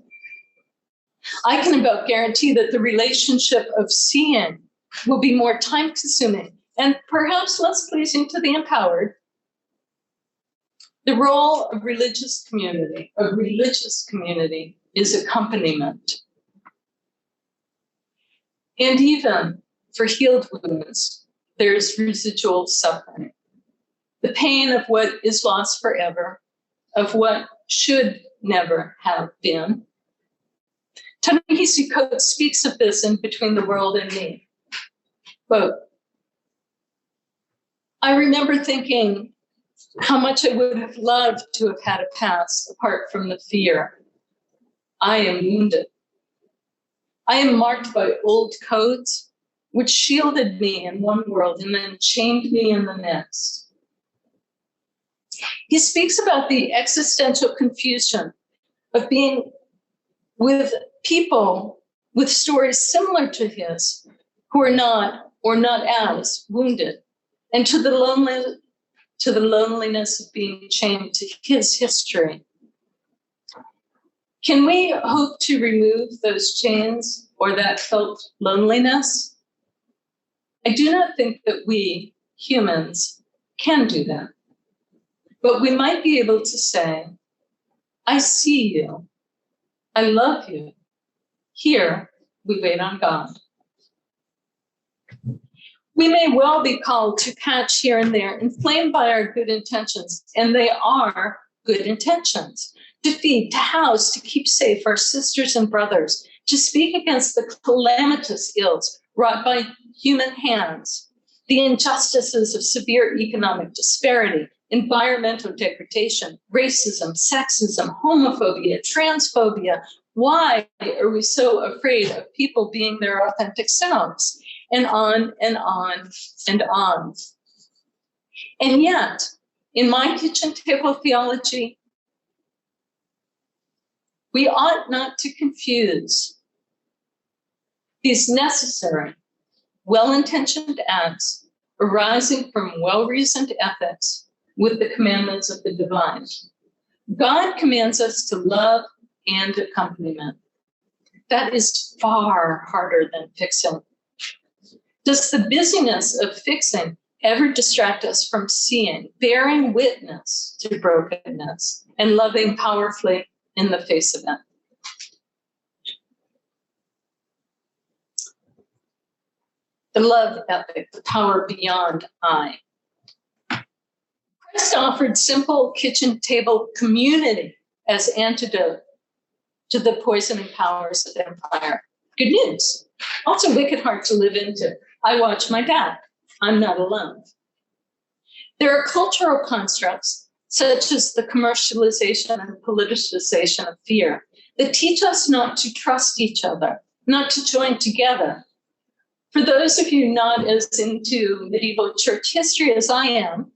S3: I can about guarantee that the relationship of seeing will be more time-consuming and perhaps less pleasing to the empowered. The role of religious community is accompaniment. And even for healed wounds, there's residual suffering. The pain of what is lost forever, of what should never have been. Ta-Nehisi Coates speaks of this in Between the World and Me. Quote, I remember thinking how much I would have loved to have had a past apart from the fear. I am wounded. I am marked by old codes which shielded me in one world and then chained me in the next. He speaks about the existential confusion of being with people with stories similar to his who are not or not as wounded, and to the loneliness of being chained to his history. Can we hope to remove those chains or that felt loneliness? I do not think that we, humans, can do that. But we might be able to say, I see you. I love you. Here, we wait on God. We may well be called to patch here and there, inflamed by our good intentions, and they are good intentions. To feed, to house, to keep safe our sisters and brothers, to speak against the calamitous ills wrought by human hands, the injustices of severe economic disparity, environmental degradation, racism, sexism, homophobia, transphobia. Why are we so afraid of people being their authentic selves? And on and on and on. And yet, in my kitchen table theology, we ought not to confuse these necessary, well-intentioned acts arising from well-reasoned ethics with the commandments of the divine. God commands us to love and accompaniment. That is far harder than fixing. Does the busyness of fixing ever distract us from seeing, bearing witness to brokenness, and loving powerfully in the face of it? The love ethic, the power beyond I. Christ offered simple kitchen table community as antidote to the poisoning powers of empire. Good news. Also wicked hard to live into. I watch my dad. I'm not alone. There are cultural constructs, such as the commercialization and politicization of fear, that teach us not to trust each other, not to join together. For those of you not as into medieval church history as I am,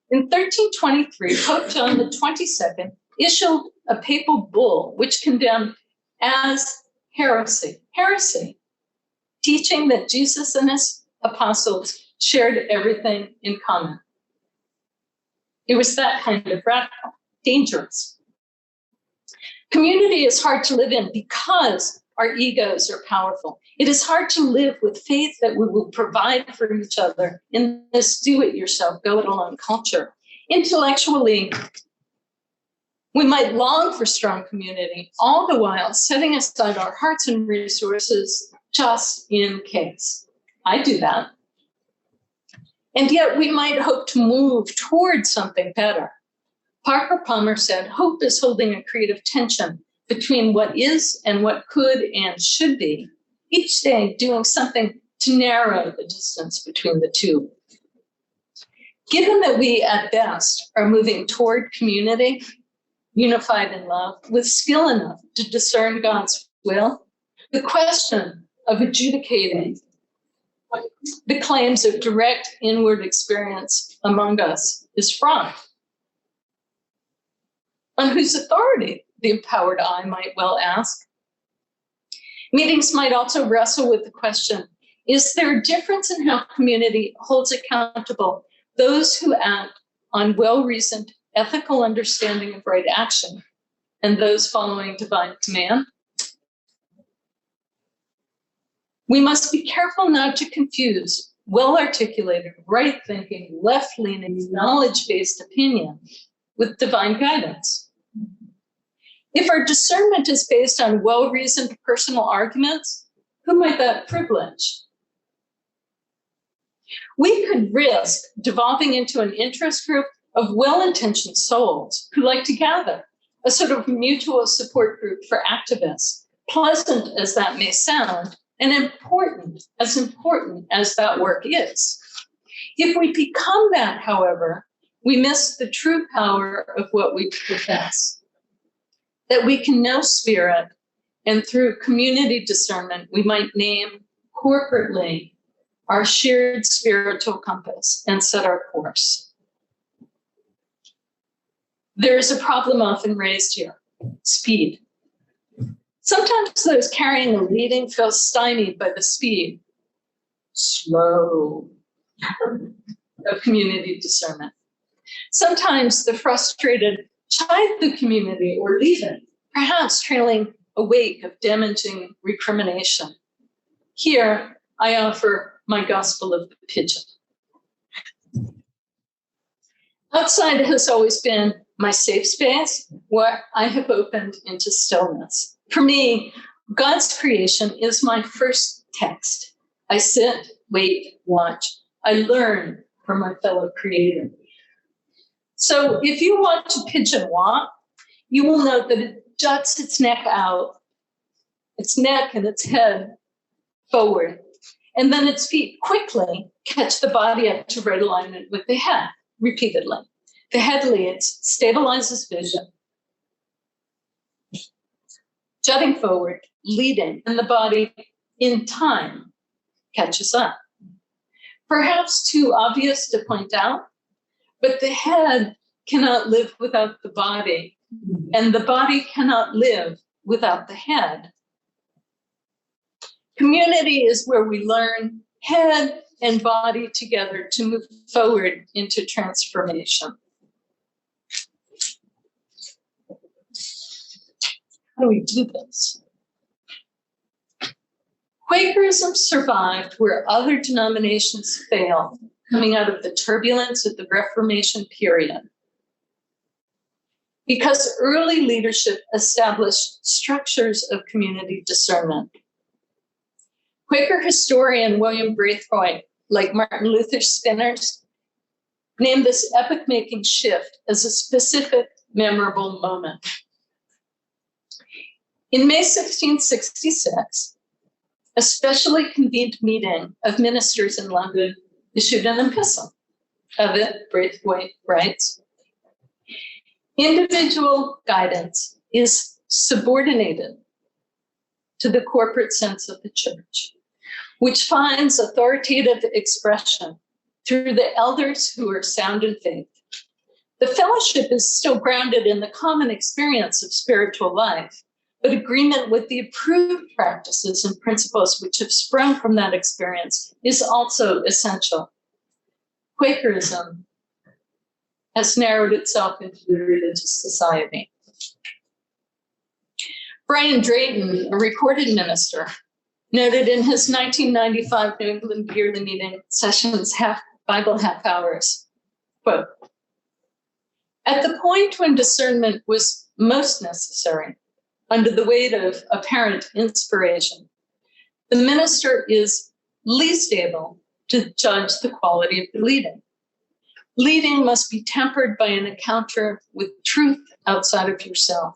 S3: in 1323, Pope John the 22nd issued a papal bull which condemned as heresy, teaching that Jesus and his apostles shared everything in common. It was that kind of radical, dangerous. Community is hard to live in because our egos are powerful. It is hard to live with faith that we will provide for each other in this do-it-yourself, go-it-alone culture. Intellectually, we might long for strong community, all the while setting aside our hearts and resources just in case. I do that. And yet we might hope to move towards something better. Parker Palmer said, hope is holding a creative tension between what is and what could and should be, each day doing something to narrow the distance between the two. Given that we, at best, are moving toward community, unified in love, with skill enough to discern God's will, the question of adjudicating the claims of direct inward experience among us is fraught. On whose authority, the empowered I might well ask. Meetings might also wrestle with the question, is there a difference in how community holds accountable those who act on well-reasoned ethical understanding of right action and those following divine command? We must be careful not to confuse well-articulated, right-thinking, left-leaning, knowledge-based opinion with divine guidance. If our discernment is based on well-reasoned personal arguments, who might that privilege? We could risk devolving into an interest group of well-intentioned souls who like to gather, a sort of mutual support group for activists, pleasant as that may sound, and important as that work is. If we become that, however, we miss the true power of what we profess, that we can know spirit, and through community discernment, we might name corporately our shared spiritual compass and set our course. There is a problem often raised here, speed. Sometimes those carrying the leading feel stymied by the speed, slow, of community discernment. Sometimes the frustrated chide the community or leave it, perhaps trailing a wake of damaging recrimination. Here, I offer my gospel of the pigeon. Outside has always been my safe space where I have opened into stillness. For me, God's creation is my first text. I sit, wait, watch. I learn from my fellow creator. So if you watch a pigeon walk, you will note that it juts its neck out, its neck and its head forward, and then its feet quickly catch the body up to right alignment with the head repeatedly. The head leads, stabilizes vision, jutting forward, leading, and the body in time catches up. Perhaps too obvious to point out, but the head cannot live without the body, and the body cannot live without the head. Community is where we learn head and body together to move forward into transformation. How do we do this? Quakerism survived where other denominations failed, coming out of the turbulence of the Reformation period, because early leadership established structures of community discernment. Quaker historian William Braithwaite, like Martin Luther's spinners, named this epoch-making shift as a specific, memorable moment. In May 1666, a specially convened meeting of ministers in London issued an epistle. Of it, Braithwaite writes, individual guidance is subordinated to the corporate sense of the church, which finds authoritative expression through the elders who are sound in faith. The fellowship is still grounded in the common experience of spiritual life, but agreement with the approved practices and principles which have sprung from that experience is also essential. Quakerism has narrowed itself into the religious society. Brian Drayton, a recorded minister, noted in his 1995 New England Yearly Meeting Sessions Bible half hours, quote, at the point when discernment was most necessary, under the weight of apparent inspiration, the minister is least able to judge the quality of the leading. Leading must be tempered by an encounter with truth outside of yourself.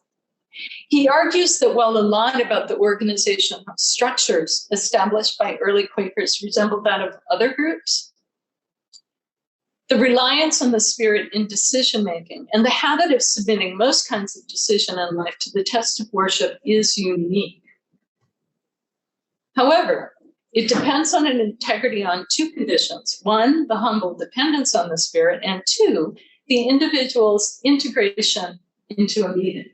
S3: He argues that while a lot about the organizational structures established by early Quakers resembled that of other groups, the reliance on the Spirit in decision-making and the habit of submitting most kinds of decision in life to the test of worship is unique. However, it depends on an integrity on two conditions. One, the humble dependence on the Spirit, and two, the individual's integration into a meeting.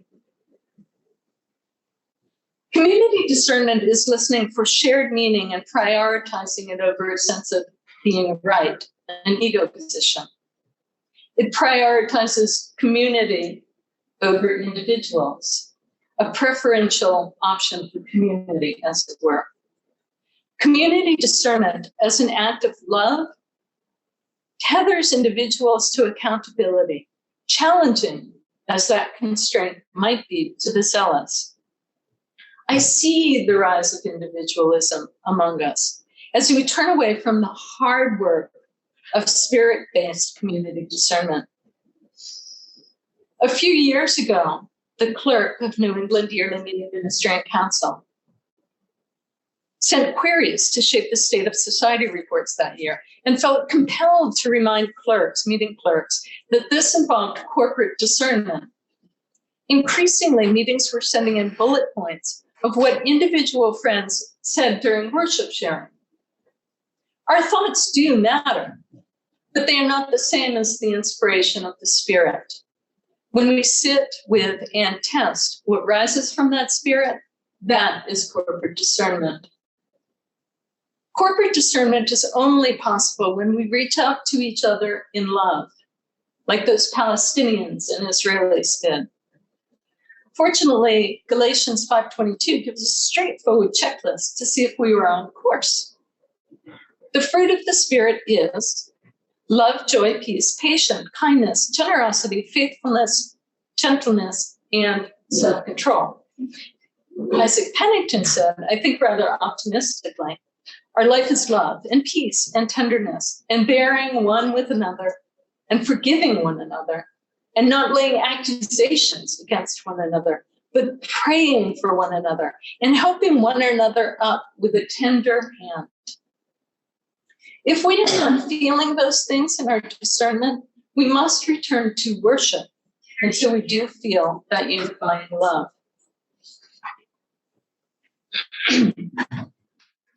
S3: Community discernment is listening for shared meaning and prioritizing it over a sense of being right, an ego position. It prioritizes community over individuals, a preferential option for community, as it were. Community discernment as an act of love tethers individuals to accountability, challenging as that constraint might be to the zealous. I see the rise of individualism among us as we turn away from the hard work of spirit-based community discernment. A few years ago, the clerk of New England Yearly Meeting Ministerial Council sent queries to shape the State of Society reports that year and felt compelled to remind clerks, meeting clerks, that this involved corporate discernment. Increasingly, meetings were sending in bullet points of what individual friends said during worship sharing. Our thoughts do matter, but they are not the same as the inspiration of the Spirit. When we sit with and test what rises from that Spirit, that is corporate discernment. Corporate discernment is only possible when we reach out to each other in love, like those Palestinians and Israelis did. Fortunately, Galatians 5:22 gives a straightforward checklist to see if we were on course. The fruit of the Spirit is love, joy, peace, patience, kindness, generosity, faithfulness, gentleness, and self-control. Isaac Pennington said, I think rather optimistically, our life is love and peace and tenderness and bearing one with another and forgiving one another and not laying accusations against one another, but praying for one another and helping one another up with a tender hand. If we are not feeling those things in our discernment, we must return to worship until we do feel that unifying love.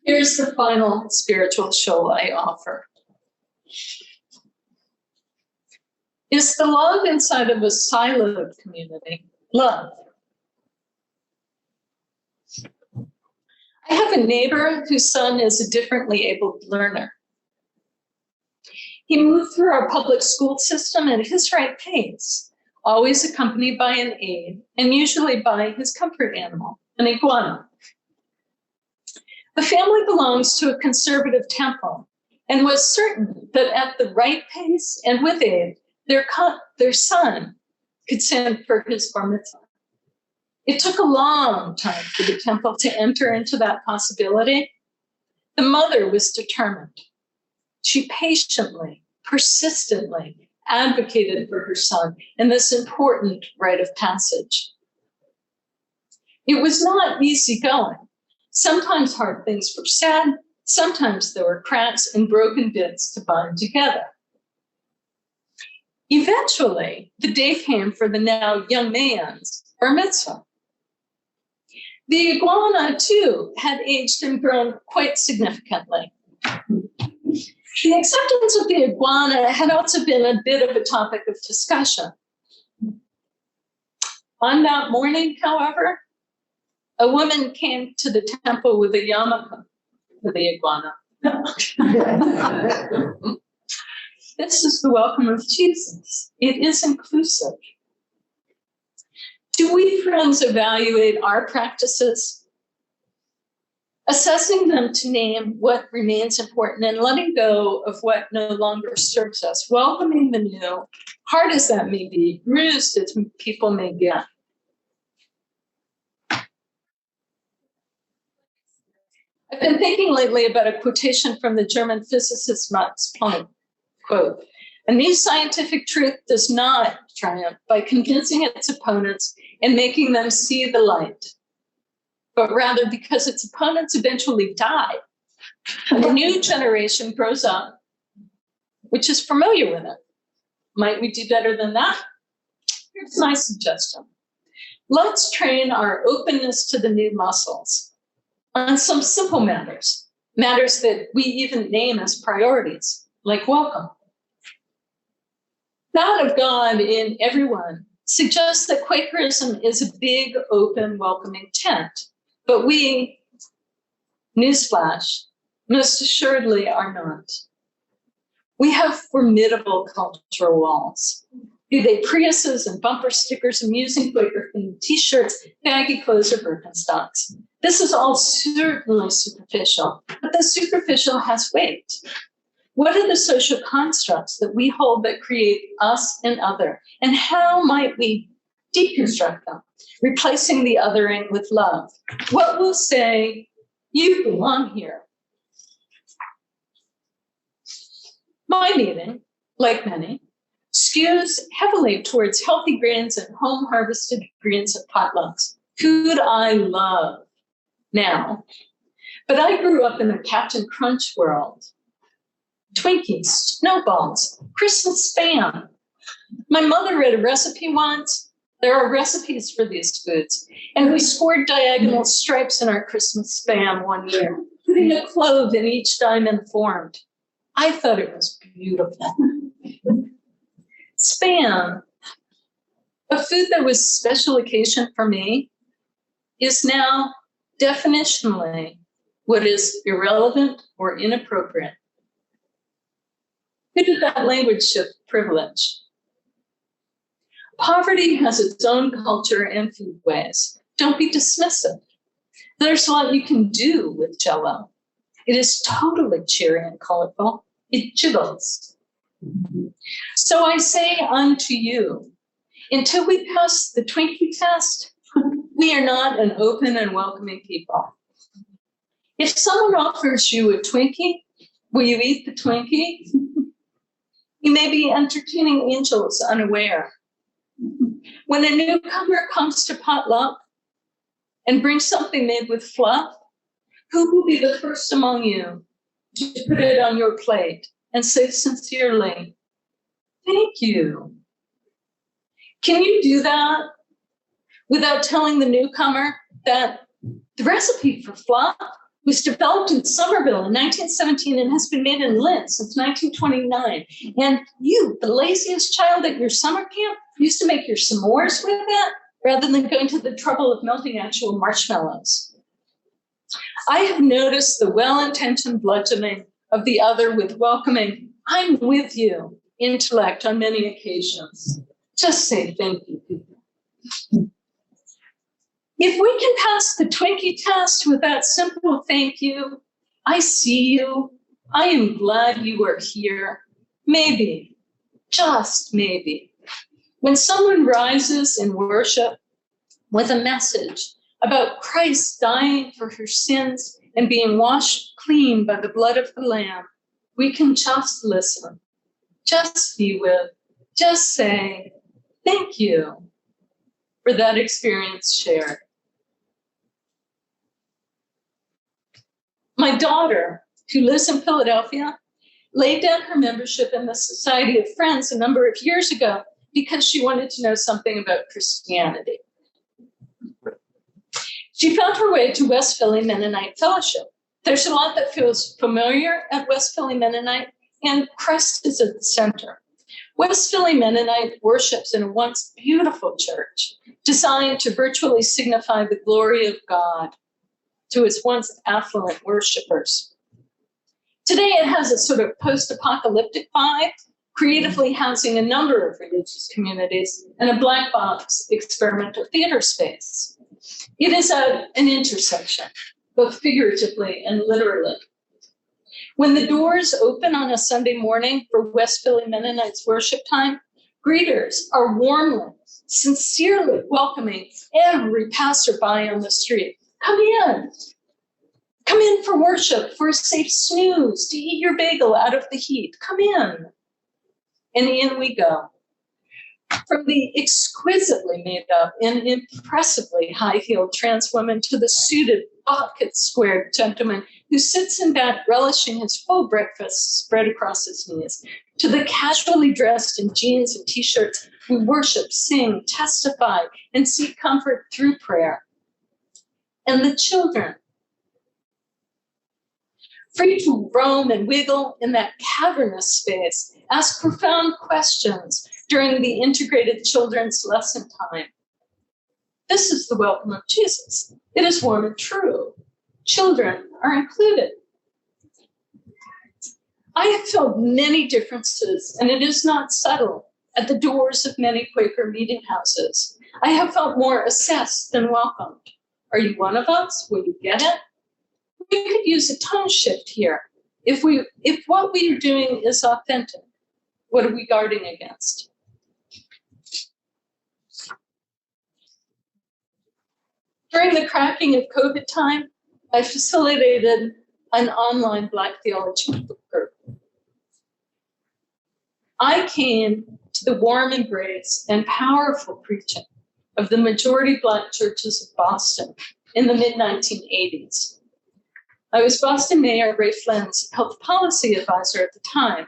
S3: Here's the final spiritual show I offer. Is the love inside of a siloed community love? I have a neighbor whose son is a differently abled learner. He moved through our public school system at his right pace, always accompanied by an aide, and usually by his comfort animal, an iguana. The family belongs to a conservative temple and was certain that at the right pace and with aid, their son could send for his bar mitzvah. It took a long time for the temple to enter into that possibility. The mother was determined. She patiently, persistently advocated for her son in this important rite of passage. It was not easy going. Sometimes hard things were said, sometimes there were cracks and broken bits to bind together. Eventually, the day came for the now young man's bar mitzvah. The iguana, too, had aged and grown quite significantly. The acceptance of the iguana had also been a bit of a topic of discussion. On that morning, however, a woman came to the temple with a yarmulke for the iguana. This is the welcome of Jesus. It is inclusive. Do we, friends, evaluate our practices? Assessing them to name what remains important and letting go of what no longer serves us, welcoming the new, hard as that may be, bruised as people may get. I've been thinking lately about a quotation from the German physicist Max Planck, quote, A new scientific truth does not triumph by convincing its opponents and making them see the light, but rather because its opponents eventually die and a new generation grows up, which is familiar with it. Might we do better than that? Here's my suggestion. Let's train our openness to the new muscles on some simple matters that we even name as priorities, like welcome. God of God in everyone suggests that Quakerism is a big, open, welcoming tent, but we, newsflash, most assuredly are not. We have formidable cultural walls, be they Priuses and bumper stickers, amusing Quaker-themed t-shirts, baggy clothes, or Birkenstocks. This is all certainly superficial, but the superficial has weight. What are the social constructs that we hold that create us and other? And how might we deconstruct them, replacing the othering with love? What will say, you belong here? My meeting, like many, skews heavily towards healthy grains and home-harvested greens at potlucks. Food I love now. But I grew up in the Captain Crunch world. Twinkies, snowballs, Christmas Spam. My mother read a recipe once. There are recipes for these foods. And we scored diagonal stripes in our Christmas Spam one year, putting a clove in each diamond formed. I thought it was beautiful. Spam, a food that was special occasion for me, is now definitionally what is irrelevant or inappropriate. Who did that language shift privilege? Poverty has its own culture and food ways. Don't be dismissive. There's a lot you can do with Jell-O. It is totally cheery and colorful. It jiggles. So I say unto you, until we pass the Twinkie test, we are not an open and welcoming people. If someone offers you a Twinkie, will you eat the Twinkie? You may be entertaining angels unaware. When a newcomer comes to potluck and brings something made with fluff, who will be the first among you to put it on your plate and say sincerely, thank you? Can you do that without telling the newcomer that the recipe for fluff was developed in Somerville in 1917 and has been made in Lynn since 1929. And you, the laziest child at your summer camp, used to make your s'mores with it rather than going to the trouble of melting actual marshmallows. I have noticed the well-intentioned bludgeoning of the other with welcoming, I'm with you, intellect on many occasions. Just say thank you, people. If we can pass the Twinkie test with that simple thank you, I see you, I am glad you are here, maybe, just maybe, when someone rises in worship with a message about Christ dying for her sins and being washed clean by the blood of the Lamb, we can just listen, just be with, just say, thank you for that experience shared. My daughter, who lives in Philadelphia, laid down her membership in the Society of Friends a number of years ago because she wanted to know something about Christianity. She found her way to West Philly Mennonite Fellowship. There's a lot that feels familiar at West Philly Mennonite, and Christ is at the center. West Philly Mennonite worships in a once beautiful church designed to virtually signify the glory of God to its once affluent worshipers. Today, it has a sort of post-apocalyptic vibe, creatively housing a number of religious communities and a black box experimental theater space. It is at an intersection, both figuratively and literally. When the doors open on a Sunday morning for West Philly Mennonites worship time, greeters are warmly, sincerely welcoming every passerby on the street. Come in. Come in for worship, for a safe snooze, to eat your bagel out of the heat. Come in. and in we go. From the exquisitely made up and impressively high-heeled trans woman to the suited, bucket-squared gentleman who sits in bed relishing his full breakfast spread across his knees, to the casually dressed in jeans and t-shirts who worship, sing, testify, and seek comfort through prayer. And the children, free to roam and wiggle in that cavernous space, ask profound questions during the integrated children's lesson time. This is the welcome of Jesus. It is warm and true. Children are included. I have felt many differences, and it is not subtle, at the doors of many Quaker meeting houses. I have felt more assessed than welcomed. Are you one of us? Will you get it? We could use a tone shift here. If what we are doing is authentic, what are we guarding against? During the cracking of COVID time, I facilitated an online Black theology group. I came to the warm embrace and powerful preaching of the majority Black churches of Boston in the mid-1980s. I was Boston Mayor Ray Flynn's health policy advisor at the time.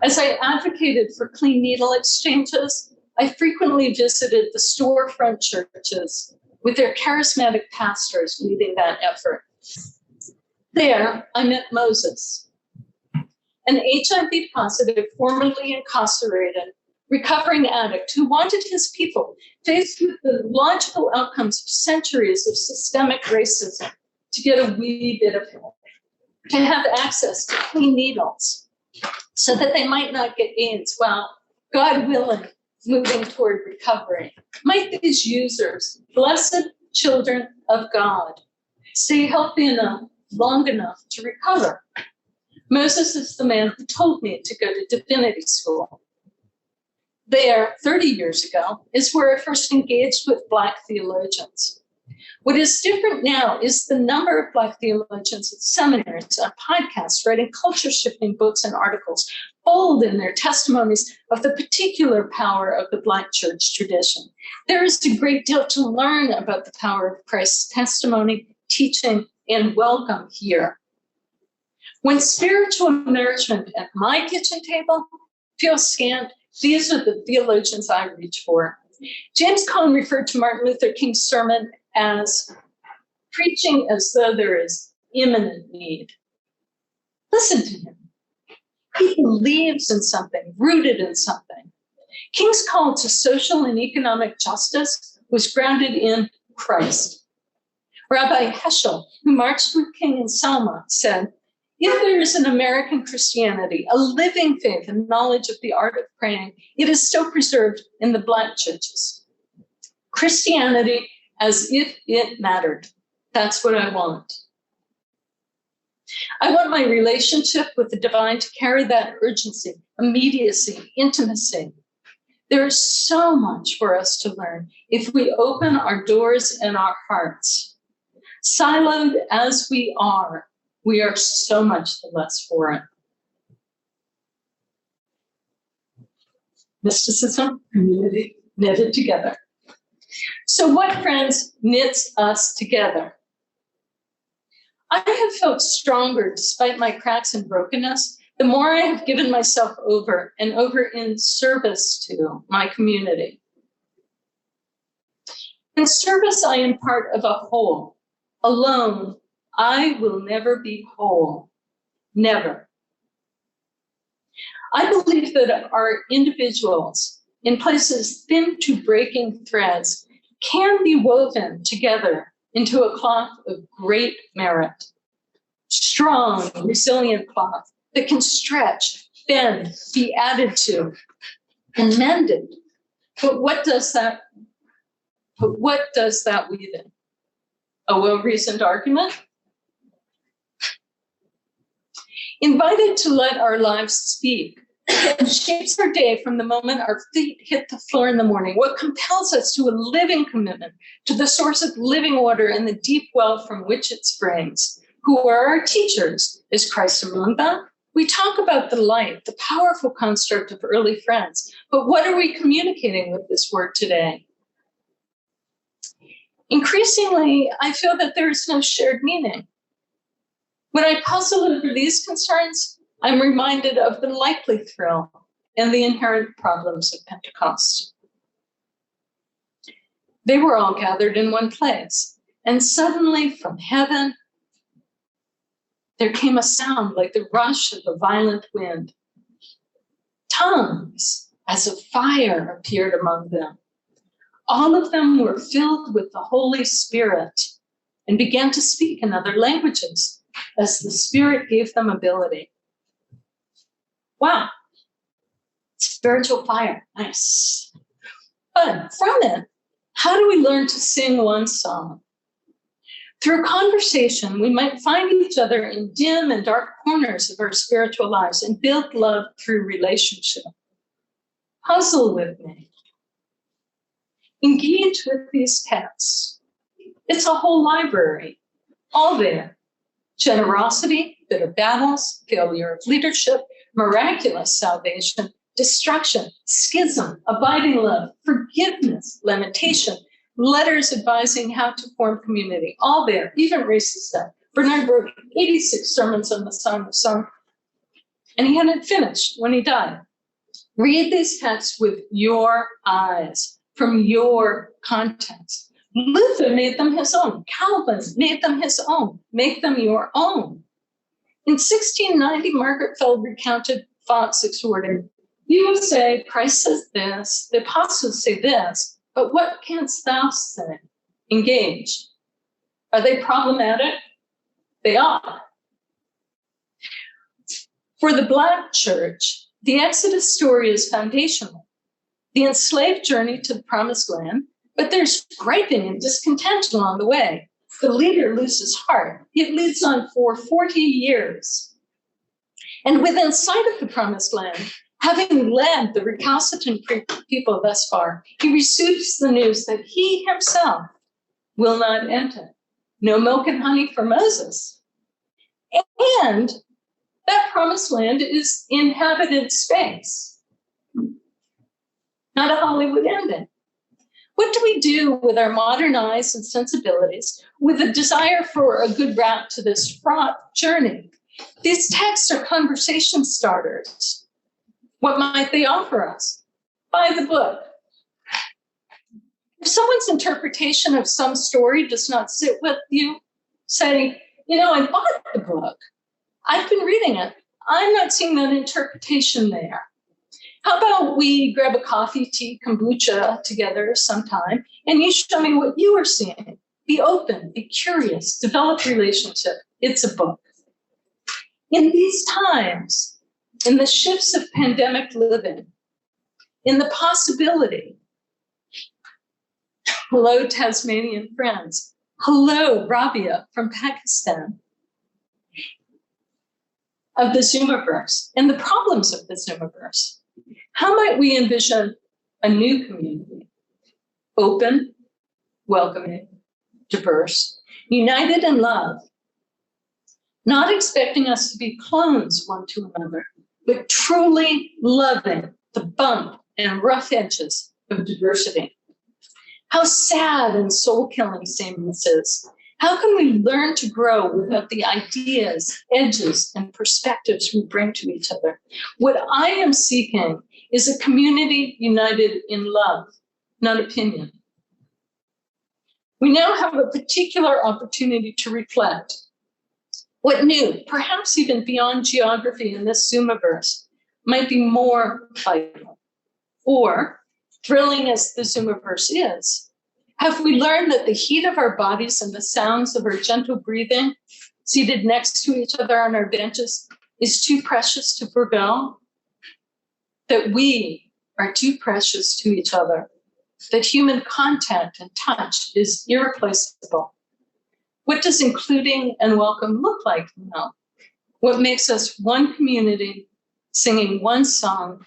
S3: As I advocated for clean needle exchanges, I frequently visited the storefront churches with their charismatic pastors leading that effort. There, I met Moses, an HIV-positive, formerly incarcerated, recovering addict who wanted his people, faced with the logical outcomes of centuries of systemic racism, to get a wee bit of help, to have access to clean needles so that they might not get AIDS while, God willing, moving toward recovery. Might these users, blessed children of God, stay healthy enough, long enough to recover? Moses is the man who told me to go to divinity school. There, 30 years ago, is where I first engaged with Black theologians. What is different now is the number of Black theologians at seminaries, on podcasts, writing culture-shifting books and articles, bold in their testimonies of the particular power of the Black church tradition. There is a great deal to learn about the power of Christ's testimony, teaching, and welcome here. When spiritual nourishment at my kitchen table feels scant, these are the theologians I reach for. James Cone referred to Martin Luther King's sermon as preaching as though there is imminent need. Listen to him. He believes in something, rooted in something. King's call to social and economic justice was grounded in Christ. Rabbi Heschel, who marched with King in Selma, said, if there is an American Christianity, a living faith and knowledge of the art of praying, it is still preserved in the Black churches. Christianity as if it mattered. That's what I want. I want my relationship with the divine to carry that urgency, immediacy, intimacy. There is so much for us to learn if we open our doors and our hearts. Siloed as we are so much the less for it. Mysticism, community, knitted together. So what, friends, knits us together? I have felt stronger despite my cracks and brokenness, the more I have given myself over and over in service to my community. In service, I am part of a whole. Alone, I will never be whole. Never. I believe that our individuals, in places thin to breaking threads, can be woven together into a cloth of great merit. Strong, resilient cloth that can stretch, bend, be added to, and mended. But what does that weave in? A well-reasoned argument? Invited to let our lives speak. It shapes our day from the moment our feet hit the floor in the morning. What compels us to a living commitment to the source of living water and the deep well from which it springs. Who are our teachers? Is Christ among them? We talk about the light, the powerful construct of early friends, but what are we communicating with this word today? Increasingly, I feel that there is no shared meaning. When I puzzle over these concerns, I'm reminded of the likely thrill and the inherent problems of Pentecost. They were all gathered in one place, and suddenly from heaven, there came a sound like the rush of a violent wind. Tongues as of fire appeared among them. All of them were filled with the Holy Spirit and began to speak in other languages as the Spirit gave them ability. Wow, spiritual fire, nice. But from it, how do we learn to sing one song? Through conversation, we might find each other in dim and dark corners of our spiritual lives and build love through relationship. Puzzle with me. Engage with these texts. It's a whole library, all there. Generosity, bitter battles, failure of leadership, miraculous salvation, destruction, schism, abiding love, forgiveness, lamentation, letters advising how to form community, all there, even racist stuff. Bernard wrote 86 sermons on the Song of Song, and he hadn't finished when he died. Read these texts with your eyes, from your context. Luther made them his own. Calvin made them his own. Make them your own. In 1690, Margaret Feld recounted Fox exhorting, "You will say, Christ says this, the apostles say this, but what canst thou say?" Engage. Are they problematic? They are. For the Black church, the Exodus story is foundational. The enslaved journey to the promised land, but there's griping and discontent along the way. The leader loses heart. It leads on for 40 years. And within sight of the promised land, having led the recalcitrant people thus far, he receives the news that he himself will not enter. No milk and honey for Moses. And that promised land is inhabited space, not a Hollywood ending. What do we do with our modern eyes and sensibilities with a desire for a good route to this fraught journey? These texts are conversation starters. What might they offer us? Buy the book. If someone's interpretation of some story does not sit with you, say, I bought the book. I've been reading it. I'm not seeing that interpretation there. How about we grab a coffee, tea, kombucha together sometime, and you show me what you are seeing. Be open, be curious, develop relationship. It's a book. In these times, in the shifts of pandemic living, in the possibility, hello, Tasmanian friends. Hello, Rabia from Pakistan. Of the Zoomiverse and the problems of the Zoomiverse. How might we envision a new community? Open, welcoming, diverse, united in love, not expecting us to be clones one to another, but truly loving the bump and rough edges of diversity. How sad and soul-killing sameness is. How can we learn to grow without the ideas, edges, and perspectives we bring to each other? What I am seeking is a community united in love, not opinion. We now have a particular opportunity to reflect. What new, perhaps even beyond geography in this Zoomiverse, might be more vital? Or, thrilling as the Zoomiverse is, have we learned that the heat of our bodies and the sounds of our gentle breathing, seated next to each other on our benches, is too precious to forgo? That we are too precious to each other? That human contact and touch is irreplaceable? What does including and welcome look like now? What makes us one community, singing one song,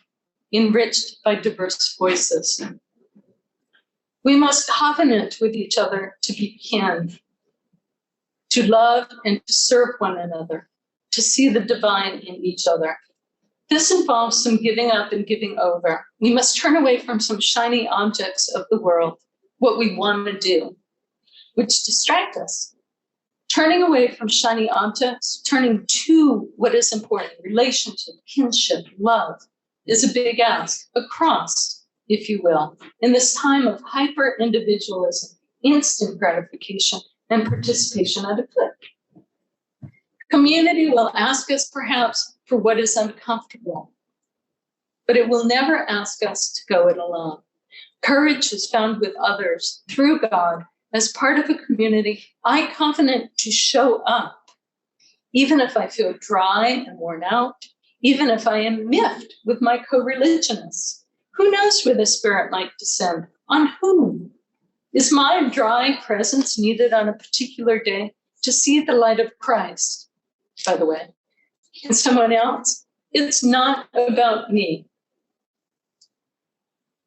S3: enriched by diverse voices? We must covenant with each other to be kin, to love and to serve one another, to see the divine in each other. This involves some giving up and giving over. We must turn away from some shiny objects of the world, what we want to do, which distract us. Turning away from shiny objects, turning to what is important, relationship, kinship, love, is a big ask, a cross, if you will, in this time of hyper-individualism, instant gratification, and participation at a click. Community will ask us perhaps for what is uncomfortable, but it will never ask us to go it alone. Courage is found with others through God as part of a community I confident to show up, even if I feel dry and worn out, even if I am miffed with my co-religionists. Who knows where the Spirit might descend? On whom? Is my dry presence needed on a particular day to see the light of Christ, by the way? And someone else? It's not about me.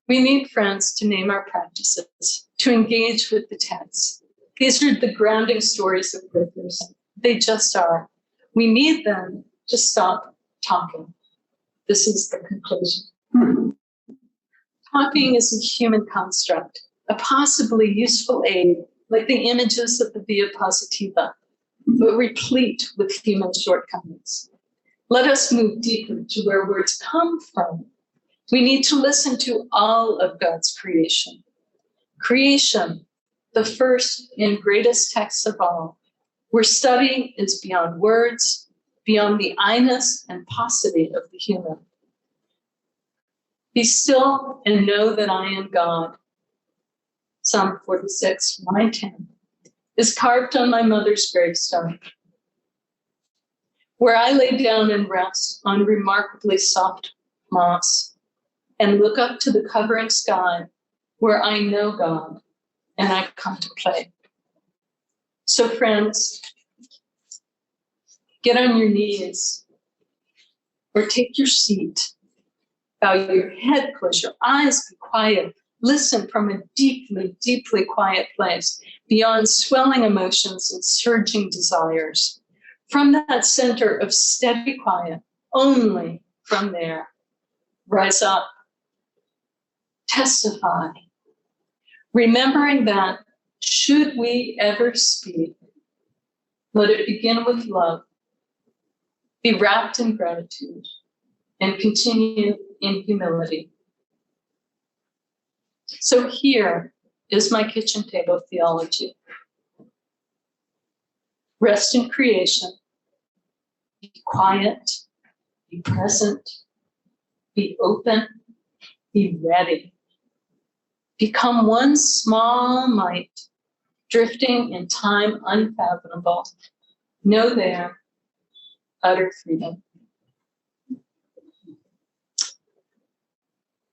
S3: We need friends to name our practices, to engage with the text. These are the grounding stories of Quakerism. They just are. We need them to stop talking. This is the conclusion. Talking is a human construct, a possibly useful aid, like the images of the Via Positiva, but replete with human shortcomings. Let us move deeper to where words come from. We need to listen to all of God's creation. Creation, the first and greatest text of all, where study is beyond words, beyond the I-ness and paucity of the human. Be still and know that I am God. Psalm 46, 9-10, is carved on my mother's gravestone, where I lay down and rest on remarkably soft moss and look up to the covering sky where I know God and I contemplate. So friends, get on your knees or take your seat, bow your head, close your eyes, be quiet, listen from a deeply, deeply quiet place beyond swelling emotions and surging desires. From that center of steady quiet, only from there, rise up, testify, remembering that should we ever speak, let it begin with love, be wrapped in gratitude, and continue in humility. So here is my kitchen table theology. Rest in creation, be quiet, be present, be open, be ready. Become one small mite, drifting in time unfathomable. Know there, utter freedom.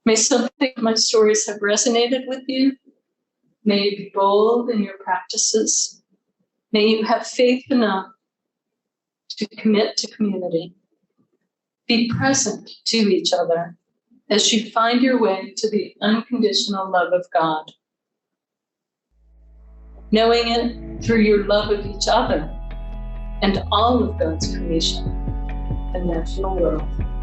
S3: May something of my stories have resonated with you. May you be bold in your practices. May you have faith enough to commit to community. Be present to each other as you find your way to the unconditional love of God. Knowing it through your love of each other and all of God's creation, the natural world.